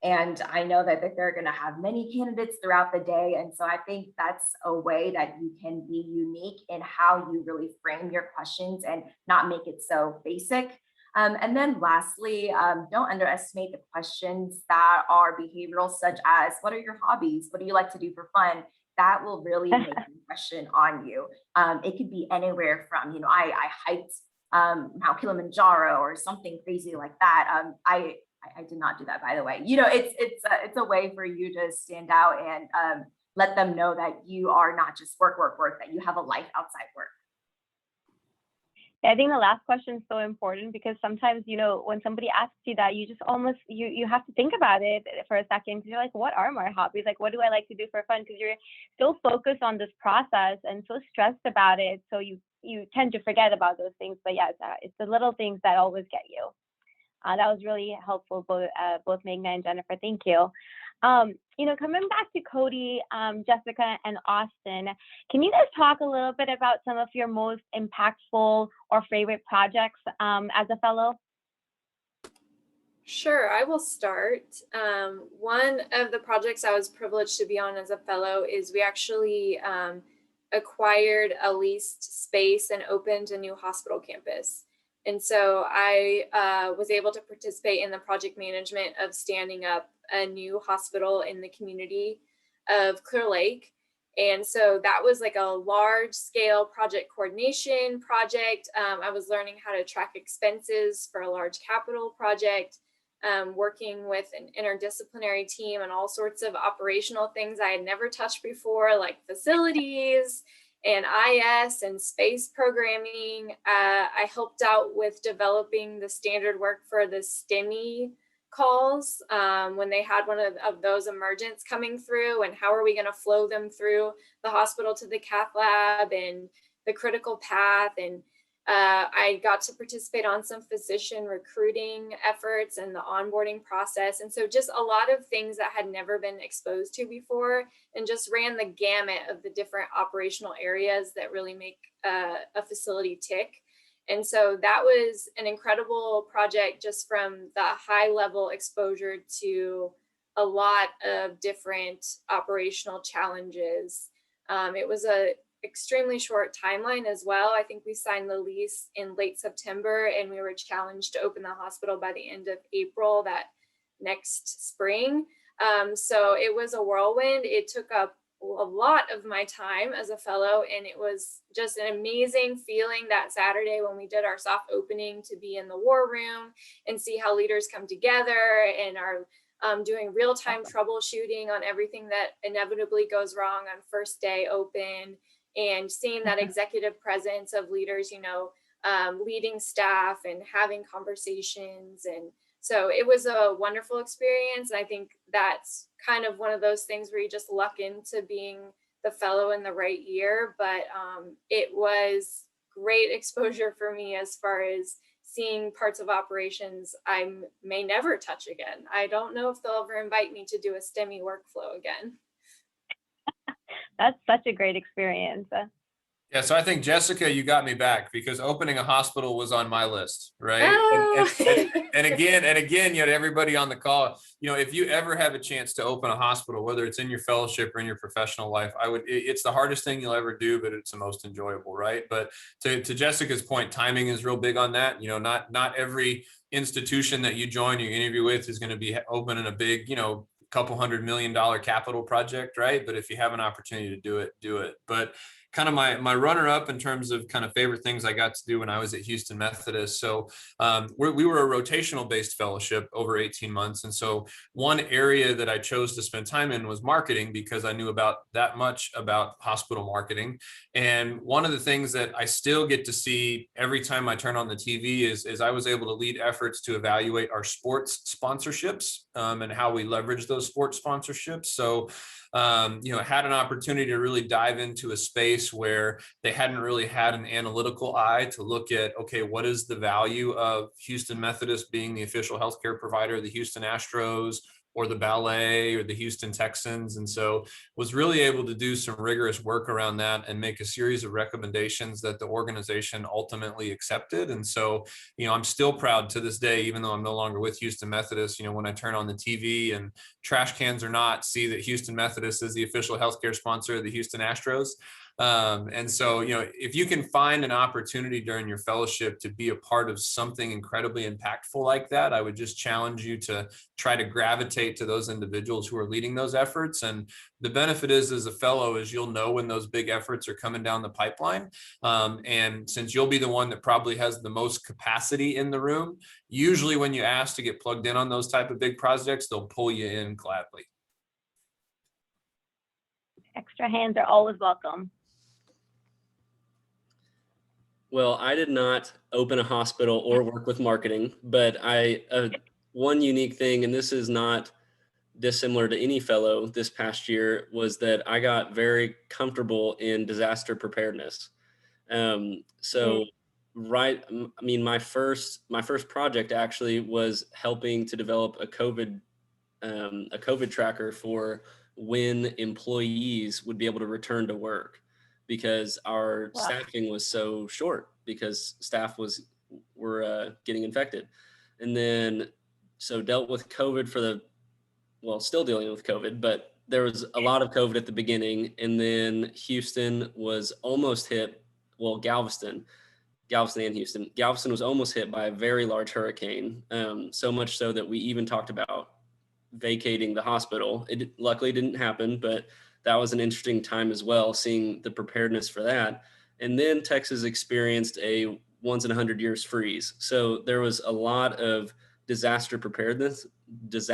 And I know that they're going to have many candidates throughout the day. And so I think that's a way that you can be unique in how you really frame your questions and not make it so basic. And then lastly, don't underestimate the questions that are behavioral, such as what are your hobbies? What do you like to do for fun? That will really make the question on you. It could be anywhere from, I hiked Mount Kilimanjaro or something crazy like that. I did not do that, by the way. It's a way for you to stand out and let them know that you are not just work, that you have a life outside work. I think the last question is so important because sometimes, when somebody asks you that, you just almost, you have to think about it for a second because you're like, what are my hobbies? Like, what do I like to do for fun? Because you're so focused on this process and so stressed about it. So you tend to forget about those things. But yeah, it's the little things that always get you. That was really helpful, both Meghna and Jennifer. Thank you. Coming back to Cody, Jessica, and Austin, can you guys talk a little bit about some of your most impactful or favorite projects as a fellow? Sure, I will start. One of the projects I was privileged to be on as a fellow is we actually acquired a leased space and opened a new hospital campus. And so I was able to participate in the project management of standing up a new hospital in the community of Clear Lake. And so that was like a large scale project coordination project. I was learning how to track expenses for a large capital project, working with an interdisciplinary team and all sorts of operational things I had never touched before, like facilities and IS and space programming. I helped out with developing the standard work for the STEMI calls when they had one of those emergents coming through, and how are we going to flow them through the hospital to the cath lab and the critical path. And I got to participate on some physician recruiting efforts and the onboarding process. And so just a lot of things that had never been exposed to before, and just ran the gamut of the different operational areas that really make a facility tick. And so that was an incredible project, just from the high level exposure to a lot of different operational challenges. It was a extremely short timeline as well. I think we signed the lease in late September, and we were challenged to open the hospital by the end of April that next spring. So it was a whirlwind. It took up a lot of my time as a fellow, and it was just an amazing feeling that Saturday when we did our soft opening to be in the war room and see how leaders come together and are doing real-time troubleshooting on everything that inevitably goes wrong on first day open, and seeing that executive presence of leaders, leading staff and having conversations. And so it was a wonderful experience. And I think that's kind of one of those things where you just luck into being the fellow in the right year. But it was great exposure for me as far as seeing parts of operations I may never touch again. I don't know if they'll ever invite me to do a STEMI workflow again. That's such a great experience. Yeah, so I think, Jessica, you got me back, because opening a hospital was on my list, right? Oh. And again, everybody on the call, if you ever have a chance to open a hospital, whether it's in your fellowship or in your professional life, it's the hardest thing you'll ever do, but it's the most enjoyable, right? But to Jessica's point, timing is real big on that. Not every institution that you join, you interview with, is going to be opening a big, couple $100 million capital project, right? But if you have an opportunity to do it. But kind of my runner up in terms of kind of favorite things I got to do when I was at Houston Methodist. So we were a rotational based fellowship over 18 months. And so one area that I chose to spend time in was marketing, because I knew about that much about hospital marketing. And one of the things that I still get to see every time I turn on the TV is I was able to lead efforts to evaluate our sports sponsorships and how we leverage those sports sponsorships. So had an opportunity to really dive into a space where they hadn't really had an analytical eye to look at, okay, what is the value of Houston Methodist being the official healthcare provider of the Houston Astros or the Ballet or the Houston Texans? And so was really able to do some rigorous work around that and make a series of recommendations that the organization ultimately accepted. And so, I'm still proud to this day, even though I'm no longer with Houston Methodist, when I turn on the TV and trash cans or not, see that Houston Methodist is the official healthcare sponsor of the Houston Astros. And so, if you can find an opportunity during your fellowship to be a part of something incredibly impactful like that, I would just challenge you to try to gravitate to those individuals who are leading those efforts. And the benefit is, as a fellow, is you'll know when those big efforts are coming down the pipeline. And since you'll be the one that probably has the most capacity in the room, usually when you ask to get plugged in on those type of big projects, they'll pull you in gladly. Extra hands are always welcome. Well, I did not open a hospital or work with marketing, but one unique thing, and this is not dissimilar to any fellow this past year, was that I got very comfortable in disaster preparedness. My first project actually was helping to develop a COVID tracker for when employees would be able to return to work, because our staffing was so short because staff were getting infected. And then, so dealt with COVID still dealing with COVID, but there was a lot of COVID at the beginning. And then Houston was almost hit. Well, Galveston and Houston. Galveston was almost hit by a very large hurricane. So much so that we even talked about vacating the hospital. It luckily didn't happen, but that was an interesting time as well, seeing the preparedness for that. And then Texas experienced a once in 100 years freeze. So there was a lot of disaster preparedness this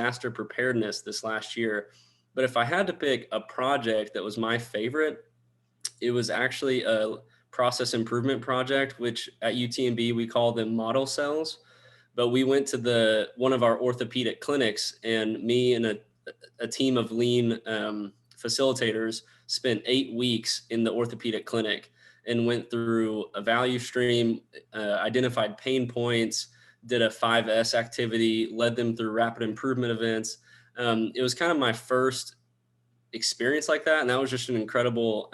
last year. But if I had to pick a project that was my favorite, it was actually a process improvement project, which at UTMB we call them model cells. But we went to one of our orthopedic clinics, and me and a team of lean facilitators spent 8 weeks in the orthopedic clinic and went through a value stream, identified pain points, did a 5S activity, led them through rapid improvement events. It was kind of my first experience like that. And that was just an incredible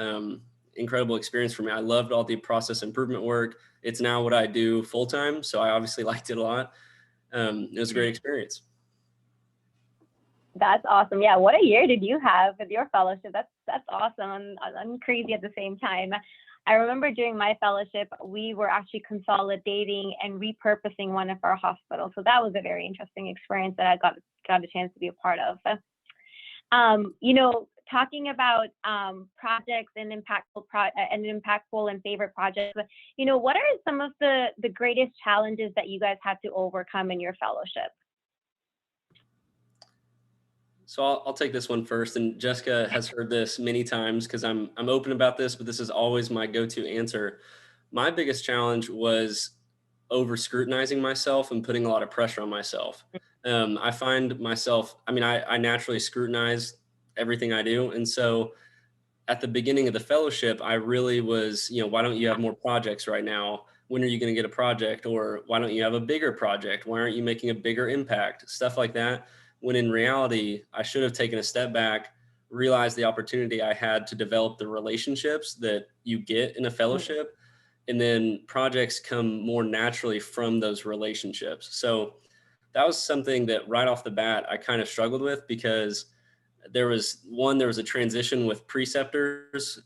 experience for me. I loved all the process improvement work. It's now what I do full time, so I obviously liked it a lot. It was a great experience. That's awesome. Yeah, what a year did you have with your fellowship? That's awesome. And I'm crazy at the same time. I remember during my fellowship, we were actually consolidating and repurposing one of our hospitals. So that was a very interesting experience that I got a chance to be a part of. Talking about projects and impactful and favorite projects, what are some of the greatest challenges that you guys had to overcome in your fellowship? So I'll take this one first, and Jessica has heard this many times because I'm open about this, but this is always my go-to answer. My biggest challenge was over scrutinizing myself and putting a lot of pressure on myself. I find myself, I naturally scrutinize everything I do. And so at the beginning of the fellowship, I really was, why don't you have more projects right now? When are you going to get a project? Or why don't you have a bigger project? Why aren't you making a bigger impact? Stuff like that. When in reality, I should have taken a step back, realized the opportunity I had to develop the relationships that you get in a fellowship, and then projects come more naturally from those relationships. So that was something that right off the bat, I kind of struggled with, because there was a transition with preceptors.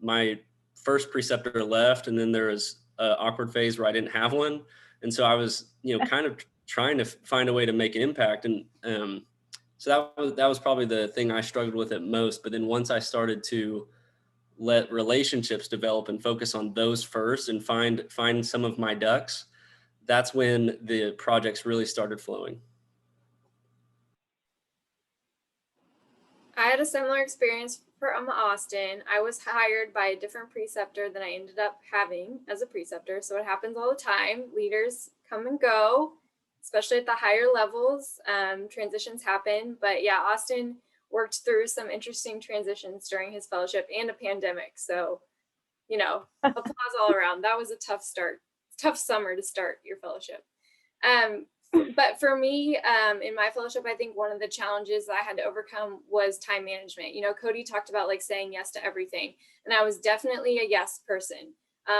My first preceptor left, and then there was an awkward phase where I didn't have one. And so I was, kind of trying to find a way to make an impact. And so that was probably the thing I struggled with at most. But then once I started to let relationships develop and focus on those first and find some of my ducks, that's when the projects really started flowing. I had a similar experience from Austin. I was hired by a different preceptor than I ended up having as a preceptor. So it happens all the time. Leaders come and go, especially at the higher levels. Transitions happen. But yeah, Austin worked through some interesting transitions during his fellowship and a pandemic. So, applause all around. That was a tough start. Tough summer to start your fellowship. But for me, in my fellowship, I think one of the challenges that I had to overcome was time management. Cody talked about saying yes to everything. And I was definitely a yes person,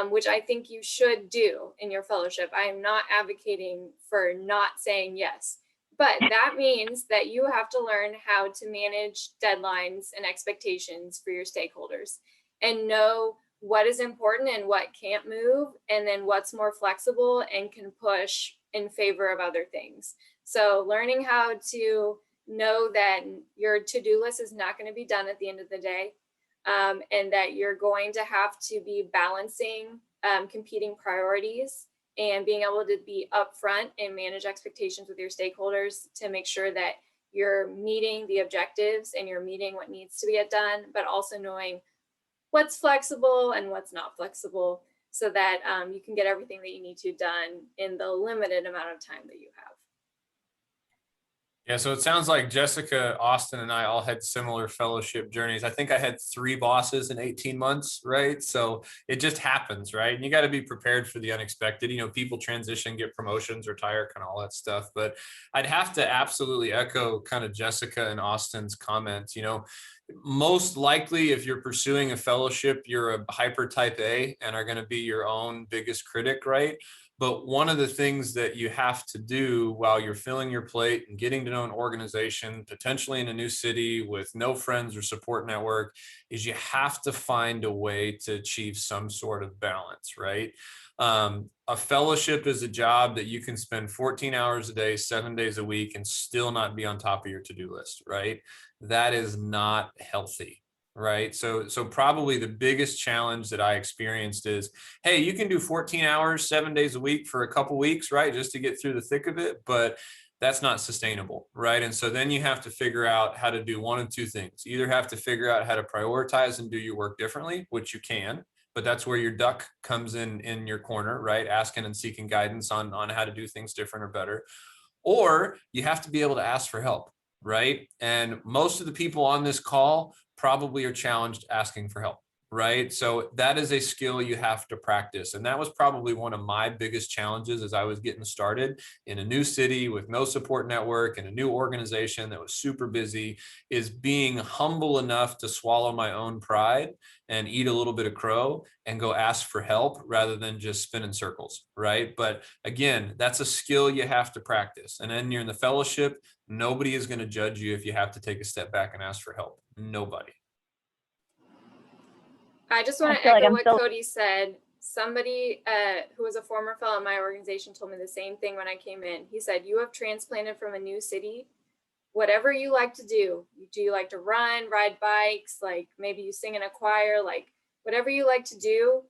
which I think you should do in your fellowship. I am not advocating for not saying yes, but that means that you have to learn how to manage deadlines and expectations for your stakeholders. and know what is important and what can't move, and then what's more flexible and can push in favor of other things. So learning how to know that your to-do list is not going to be done at the end of the day, and that you're going to have to be balancing competing priorities, and being able to be upfront and manage expectations with your stakeholders to make sure that you're meeting the objectives and you're meeting what needs to get done, but also knowing what's flexible and what's not flexible, so that you can get everything that you need to done in the limited amount of time that you have. Yeah, so it sounds like Jessica, Austin, and I all had similar fellowship journeys. I think I had 3 bosses in 18 months, right? So it just happens, right? And you got to be prepared for the unexpected. You know, people transition, get promotions, retire, kind of all that stuff. But I'd have to absolutely echo kind of Jessica and Austin's comments. You know, most likely if you're pursuing a fellowship, you're a hyper type A and are going to be your own biggest critic, right? But one of the things that you have to do while you're filling your plate and getting to know an organization, potentially in a new city with no friends or support network, is you have to find a way to achieve some sort of balance, right? A fellowship is a job that you can spend 14 hours a day, 7 days a week, and still not be on top of your to-do list, right? That is not healthy. Right. So probably the biggest challenge that I experienced is, hey, you can do 14 hours, 7 days a week for a couple weeks, right, just to get through the thick of it. But that's not sustainable. Right. And so then you have to figure out how to do one of two things. You either have to figure out how to prioritize and do your work differently, which you can, but that's where your duck comes in your corner, right? Asking and seeking guidance on how to do things different or better. Or you have to be able to ask for help. Right. And most of the people on this call probably are challenged asking for help. Right. So that is a skill you have to practice. And that was probably one of my biggest challenges as I was getting started in a new city with no support network and a new organization that was super busy, is being humble enough to swallow my own pride and eat a little bit of crow and go ask for help rather than just spin in circles. Right. But again, that's a skill you have to practice. And then you're in the fellowship. Nobody is going to judge you if you have to take a step back and ask for help. Nobody. I just want to echo what Cody said. Somebody who was a former fellow in my organization told me the same thing when I came in. He said, you have transplanted from a new city. Whatever you like to do you like to run, ride bikes, like maybe you sing in a choir, like whatever you like to do,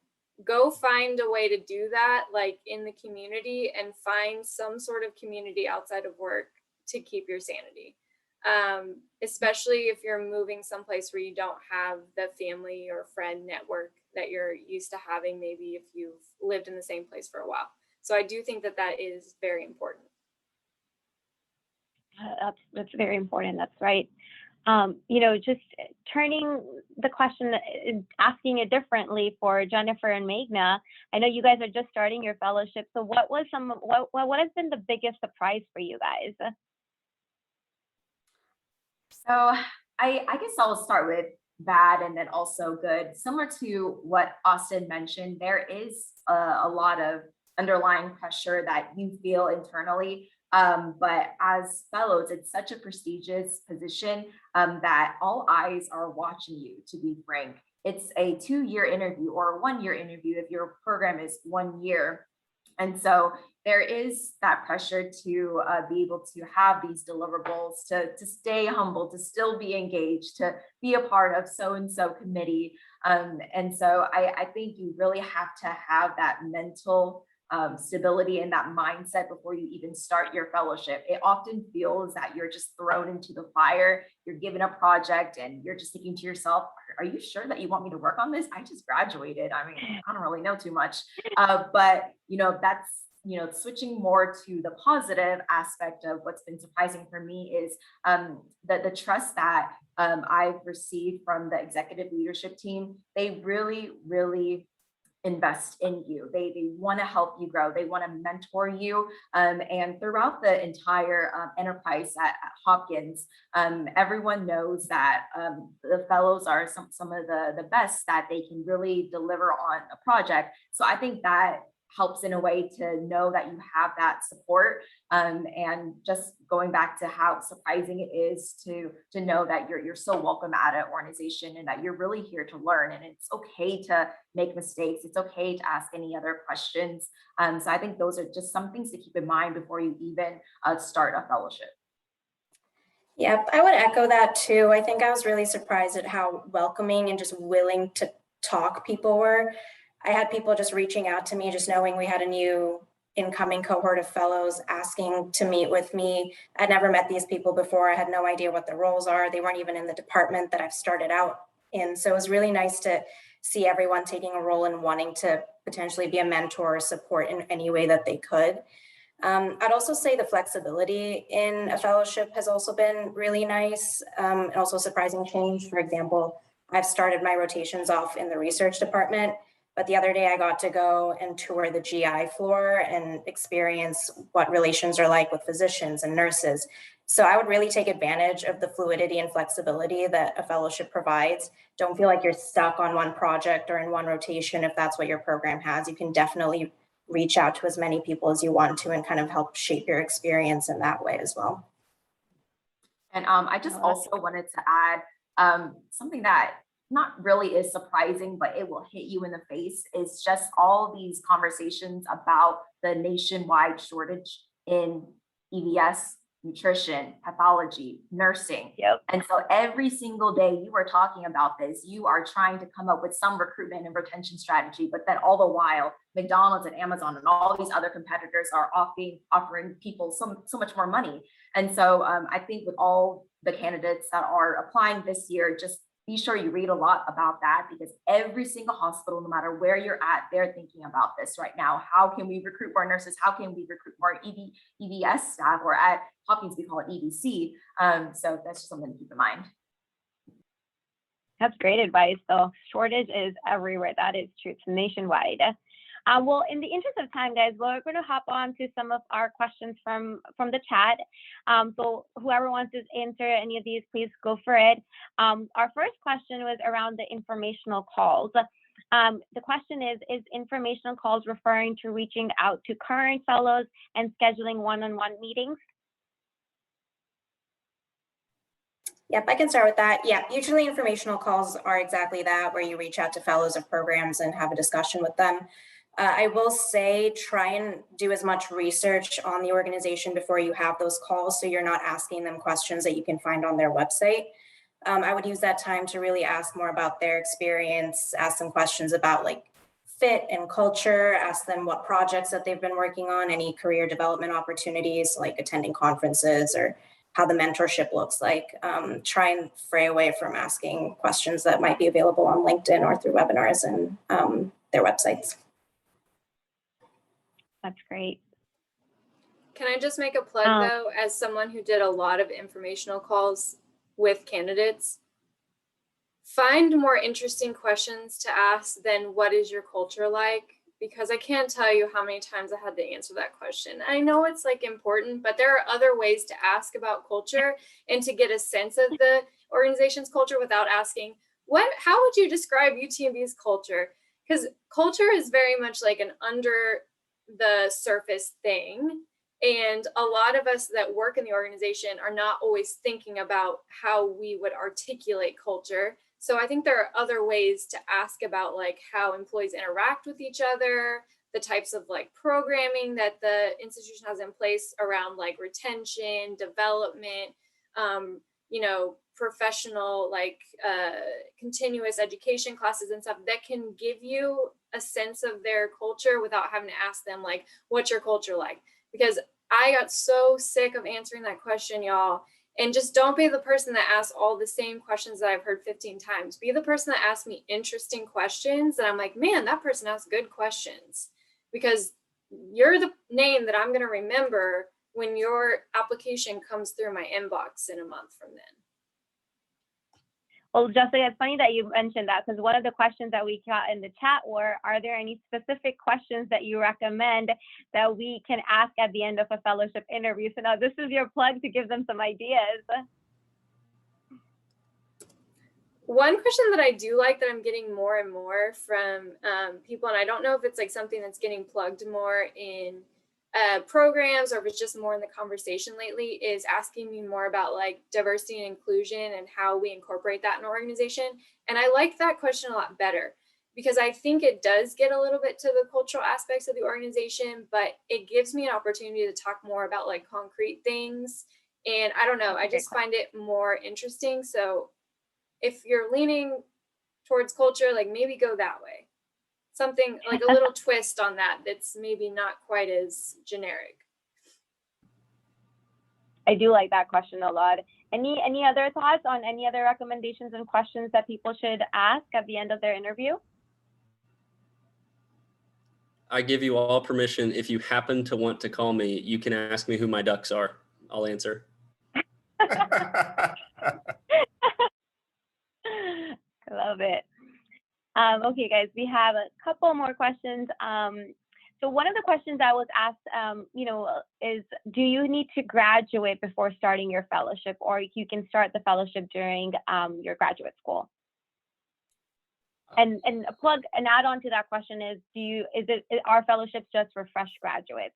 go find a way to do that, like in the community, and find some sort of community outside of work to keep your sanity. Especially if you're moving someplace where you don't have the family or friend network that you're used to having, maybe if you've lived in the same place for a while. So I do think that that is very important. That's very important. That's right. You know, just turning the question, asking it differently for Jennifer and Meghna. I know you guys are just starting your fellowship. So what has been the biggest surprise for you guys? So I guess I'll start with bad and then also good. Similar to what Austin mentioned, there is a lot of underlying pressure that you feel internally. But as fellows, it's such a prestigious position that all eyes are watching you, to be frank. It's a 2-year interview or a 1-year interview if your program is 1 year. And so there is that pressure to be able to have these deliverables, to stay humble, to still be engaged, to be a part of so-and-so committee. And so I think you really have to have that mental stability and that mindset before you even start your fellowship. It often feels that you're just thrown into the fire. You're given a project and you're just thinking to yourself, are you sure that you want me to work on this? I just graduated. I mean, I don't really know too much. But, you know, that's, you know, switching more to the positive aspect of what's been surprising for me is the trust that I've received from the executive leadership team. They really, really invest in you. They want to help you grow. They want to mentor you. And throughout the entire enterprise at Hopkins, everyone knows that the fellows are some of the best that they can really deliver on a project. So I think that helps in a way to know that you have that support. And just going back to how surprising it is to know that you're so welcome at an organization and that you're really here to learn, and it's okay to make mistakes. It's okay to ask any other questions. So I think those are just some things to keep in mind before you even start a fellowship. Yep, I would echo that too. I think I was really surprised at how welcoming and just willing to talk people were. I had people just reaching out to me, just knowing we had a new incoming cohort of fellows asking to meet with me. I'd never met these people before. I had no idea what their roles are. They weren't even in the department that I've started out in. So it was really nice to see everyone taking a role and wanting to potentially be a mentor or support in any way that they could. I'd also say the flexibility in a fellowship has also been really nice, and also surprising change. For example, I've started my rotations off in the research department, but the other day I got to go and tour the GI floor and experience what relations are like with physicians and nurses. So I would really take advantage of the fluidity and flexibility that a fellowship provides. Don't feel like you're stuck on one project or in one rotation if that's what your program has. You can definitely reach out to as many people as you want to and kind of help shape your experience in that way as well. And I just also wanted to add something that not really is surprising, but it will hit you in the face, is just all these conversations about the nationwide shortage in EVS, nutrition, pathology, nursing. Yep. And so every single day you are talking about this, you are trying to come up with some recruitment and retention strategy, but then all the while, McDonald's and Amazon and all these other competitors are offering people so much more money. And so I think with all the candidates that are applying this year, just be sure you read a lot about that, because every single hospital, no matter where you're at, they're thinking about this right now. How can we recruit more nurses? How can we recruit more EVS staff, or at Hopkins, we call it EVC. So that's just something to keep in mind. That's great advice. So shortage is everywhere. That is true. It's nationwide. Well, in the interest of time, guys, we're going to hop on to some of our questions from the chat. So whoever wants to answer any of these, please go for it. Our first question was around the informational calls. The question is informational calls referring to reaching out to current fellows and scheduling one-on-one meetings? Yep, I can start with that. Yeah, usually informational calls are exactly that, where you reach out to fellows of programs and have a discussion with them. I will say try and do as much research on the organization before you have those calls, so you're not asking them questions that you can find on their website. I would use that time to really ask more about their experience, ask them questions about like fit and culture, ask them what projects that they've been working on, any career development opportunities like attending conferences or how the mentorship looks like. Try and fray away from asking questions that might be available on LinkedIn or through webinars and their websites. That's great. Can I just make a plug though, as someone who did a lot of informational calls with candidates, find more interesting questions to ask than what is your culture like? Because I can't tell you how many times I had to answer that question. I know it's like important, but there are other ways to ask about culture and to get a sense of the organization's culture without asking, how would you describe UTMB's culture? Because culture is very much like an under the surface thing. And a lot of us that work in the organization are not always thinking about how we would articulate culture. So I think there are other ways to ask about like how employees interact with each other, the types of like programming that the institution has in place around like retention, development, professional, like continuous education classes and stuff that can give you a sense of their culture without having to ask them like, what's your culture like? Because I got so sick of answering that question, y'all. And just don't be the person that asks all the same questions that I've heard 15 times. Be the person that asks me interesting questions that I'm like, man, that person asks good questions, because you're the name that I'm going to remember when your application comes through my inbox in a month from then. Well, Jessica, it's funny that you mentioned that, because one of the questions that we got in the chat were, are there any specific questions that you recommend that we can ask at the end of a fellowship interview? So now this is your plug to give them some ideas. One question that I do like that I'm getting more and more from people, and I don't know if it's like something that's getting plugged more in programs or if it's just more in the conversation lately, is asking me more about like diversity and inclusion and how we incorporate that in an organization. And I like that question a lot better because I think it does get a little bit to the cultural aspects of the organization, but it gives me an opportunity to talk more about like concrete things. And I don't know, I just find it more interesting. So if you're leaning towards culture, like maybe go that way. Something like a little twist on that that's maybe not quite as generic. I do like that question a lot. Any other thoughts on any other recommendations and questions that people should ask at the end of their interview? I give you all permission. If you happen to want to call me, you can ask me who my ducks are. I'll answer. I love it. Okay, guys, we have a couple more questions. So one of the questions I was asked, is, do you need to graduate before starting your fellowship, or you can start the fellowship during your graduate school? And an add-on to that question is, are fellowships just for fresh graduates?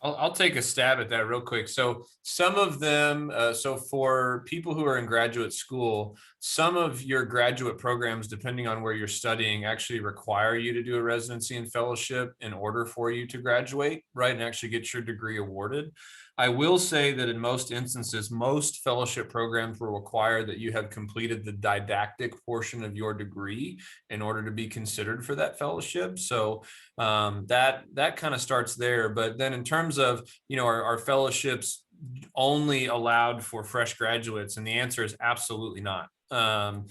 I'll take a stab at that real quick. So some of them, so for people who are in graduate school, some of your graduate programs, depending on where you're studying, actually require you to do a residency and fellowship in order for you to graduate, right, and actually get your degree awarded. I will say that in most instances, most fellowship programs will require that you have completed the didactic portion of your degree in order to be considered for that fellowship. So that kind of starts there. But then in terms of, our fellowships only allowed for fresh graduates? And the answer is absolutely not. The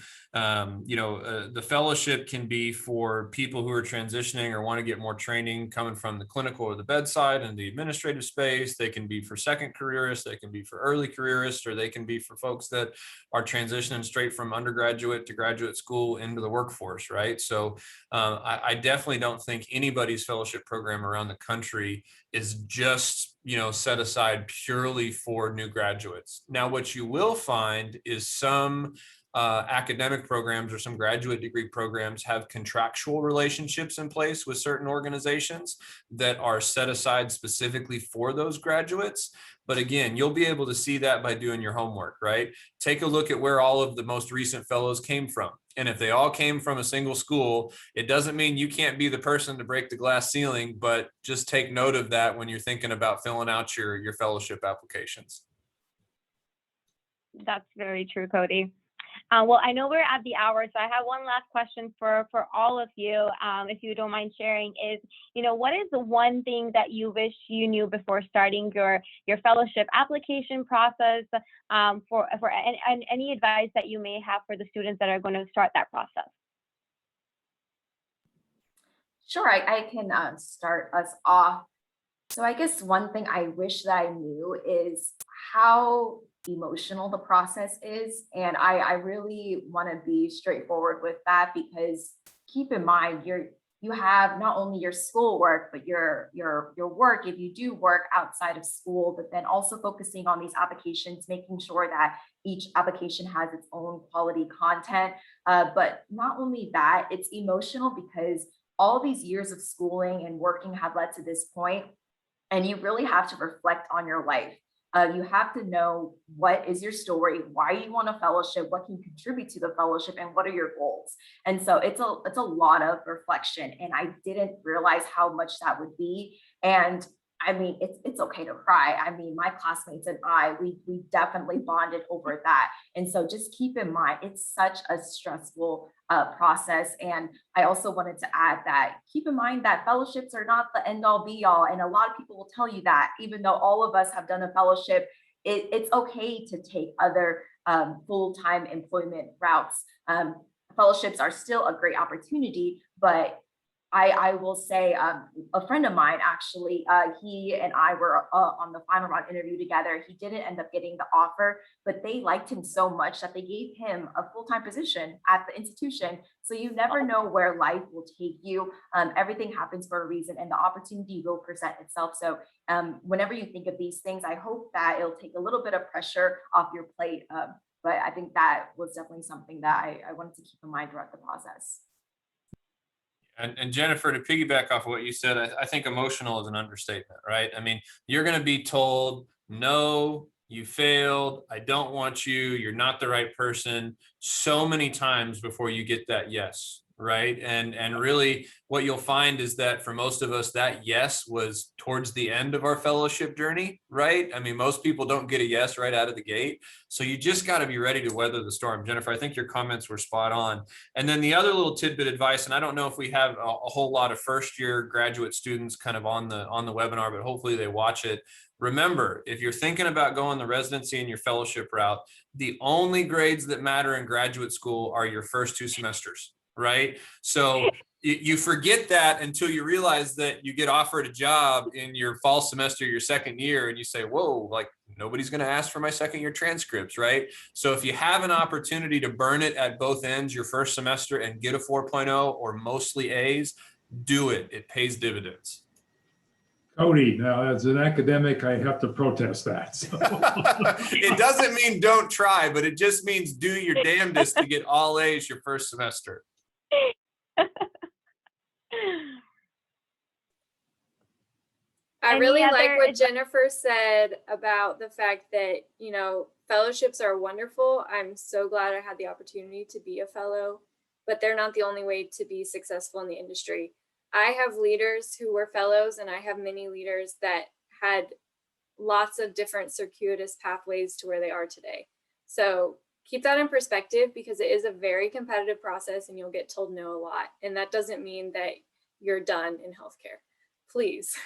fellowship can be for people who are transitioning or want to get more training coming from the clinical or the bedside and the administrative space. They can be for second careerists, they can be for early careerists, or they can be for folks that are transitioning straight from undergraduate to graduate school into the workforce, right? So I definitely don't think anybody's fellowship program around the country is just set aside purely for new graduates. Now, what you will find is some academic programs or some graduate degree programs have contractual relationships in place with certain organizations that are set aside specifically for those graduates. But again, you'll be able to see that by doing your homework, right? Take a look at where all of the most recent fellows came from. And if they all came from a single school, it doesn't mean you can't be the person to break the glass ceiling, but just take note of that when you're thinking about filling out your fellowship applications. That's very true, Cody. Well, I know we're at the hour, so I have one last question for all of you, if you don't mind sharing, is, what is the one thing that you wish you knew before starting your fellowship application process, for any advice that you may have for the students that are going to start that process? Sure, I can start us off. So I guess one thing I wish that I knew is how emotional the process is. And I really want to be straightforward with that, because keep in mind, you have not only your schoolwork, but your work, if you do work outside of school, but then also focusing on these applications, making sure that each application has its own quality content. But not only that, it's emotional because all these years of schooling and working have led to this point, and you really have to reflect on your life. You have to know what is your story, why you want a fellowship, what can contribute to the fellowship, and what are your goals. And so it's a lot of reflection, and I didn't realize how much that would be. And I mean, it's okay to cry. I mean, my classmates and we definitely bonded over that. And so just keep in mind, it's such a stressful process. And I also wanted to add that keep in mind that fellowships are not the end all be all. And a lot of people will tell you that even though all of us have done a fellowship, it's okay to take other full-time employment routes. Fellowships are still a great opportunity, but I will say a friend of mine, actually, he and I were on the final round interview together. He didn't end up getting the offer, but they liked him so much that they gave him a full-time position at the institution. So you never know where life will take you. Everything happens for a reason, and the opportunity will present itself. So whenever you think of these things, I hope that it'll take a little bit of pressure off your plate. But I think that was definitely something that I wanted to keep in mind throughout the process. And Jennifer, to piggyback off of what you said, I think emotional is an understatement, right? I mean, you're going to be told, no, you failed. I don't want you. You're not the right person so many times before you get that yes, right? And really what you'll find is that for most of us, that yes was towards the end of our fellowship journey, right? I mean, most people don't get a yes right out of the gate. So you just got to be ready to weather the storm. Jennifer, I think your comments were spot on. And then the other little tidbit advice, and I don't know if we have a whole lot of first year graduate students kind of on the webinar, but hopefully they watch it. Remember, if you're thinking about going the residency and your fellowship route, the only grades that matter in graduate school are your first 2 semesters, right? So you forget that until you realize that you get offered a job in your fall semester, your second year, and you say, whoa, like nobody's going to ask for my second year transcripts, right? So if you have an opportunity to burn it at both ends, your first semester, and get a 4.0 or mostly A's, do it. It pays dividends. Cody, now as an academic, I have to protest that. So. It doesn't mean don't try, but it just means do your damnedest to get all A's your first semester. I really like what Jennifer said about the fact that, you know, fellowships are wonderful. I'm so glad I had the opportunity to be a fellow, but they're not the only way to be successful in the industry. I have leaders who were fellows, and I have many leaders that had lots of different circuitous pathways to where they are today. So keep that in perspective, because it is a very competitive process and you'll get told no a lot. And that doesn't mean that you're done in healthcare, please.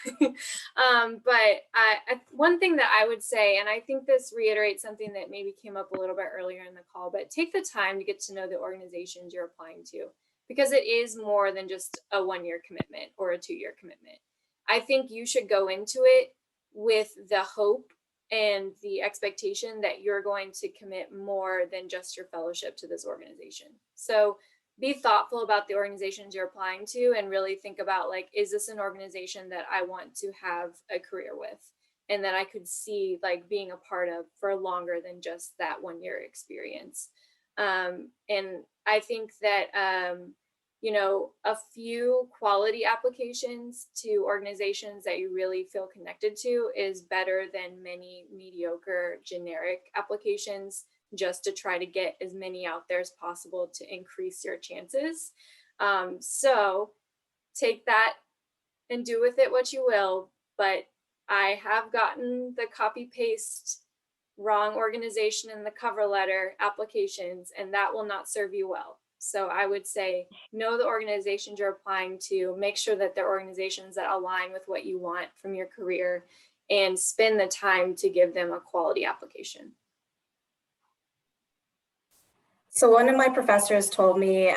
One thing that I would say, and I think this reiterates something that maybe came up a little bit earlier in the call, but take the time to get to know the organizations you're applying to, because it is more than just a 1-year commitment or a 2-year commitment. I think you should go into it with the hope and the expectation that you're going to commit more than just your fellowship to this organization. So be thoughtful about the organizations you're applying to and really think about, like, is this an organization that I want to have a career with and that I could see like being a part of for longer than just that 1-year experience. And I think that, you know, a few quality applications to organizations that you really feel connected to is better than many mediocre generic applications, just to try to get as many out there as possible to increase your chances. So take that and do with it what you will, but I have gotten the copy paste wrong organization in the cover letter applications, and that will not serve you well. So I would say, know the organizations you're applying to, make sure that they're organizations that align with what you want from your career, and spend the time to give them a quality application. So one of my professors told me,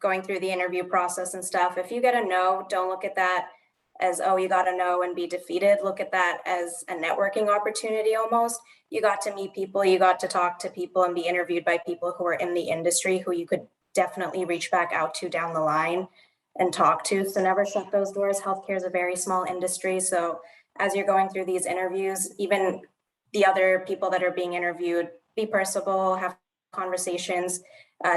going through the interview process and stuff, if you get a no, don't look at that as, oh, you got a no and be defeated. Look at that as a networking opportunity almost. You got to meet people, you got to talk to people and be interviewed by people who are in the industry who you could definitely reach back out to down the line and talk to. So never shut those doors. Healthcare is a very small industry. So as you're going through these interviews, even the other people that are being interviewed, be personable, have conversations.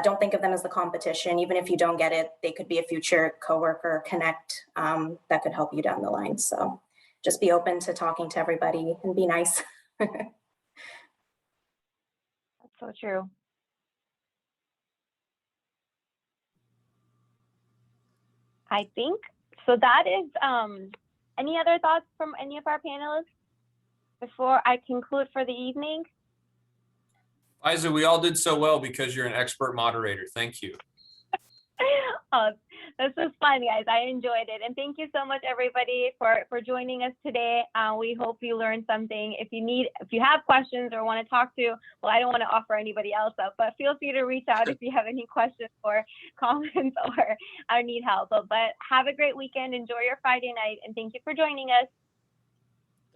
Don't think of them as the competition. Even if you don't get it, they could be a future coworker, connect, that could help you down the line. So just be open to talking to everybody and be nice. That's so true. I think so. That is, any other thoughts from any of our panelists before I conclude for the evening? Isa, we all did so well because you're an expert moderator. Thank you. This was fun, guys. I enjoyed it. And thank you so much, everybody, for joining us today. We hope you learned something. If you have questions or want to talk to, well, I don't want to offer anybody else up, but feel free to reach out if you have any questions or comments or need help. But have a great weekend. Enjoy your Friday night. And thank you for joining us.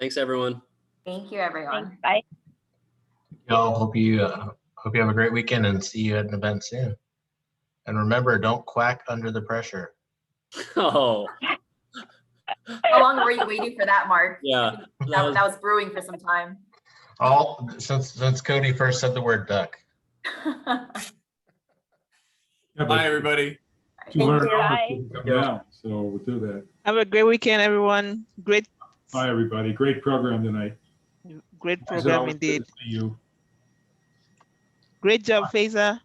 Thanks, everyone. Thank you, everyone. Thanks. Bye. Y'all, hope you have a great weekend and see you at an event soon. And remember, don't quack under the pressure. Oh, How long were you waiting for that, Mark? yeah. That was brewing for some time. All since Cody first said the word duck. Yeah, but Bye, everybody. $200 Bye. didn't come down, so we'll do that. Have a great weekend, everyone. Great Bye, everybody. Great program tonight. Great It's program always good to indeed. see you. Great job, Faiza.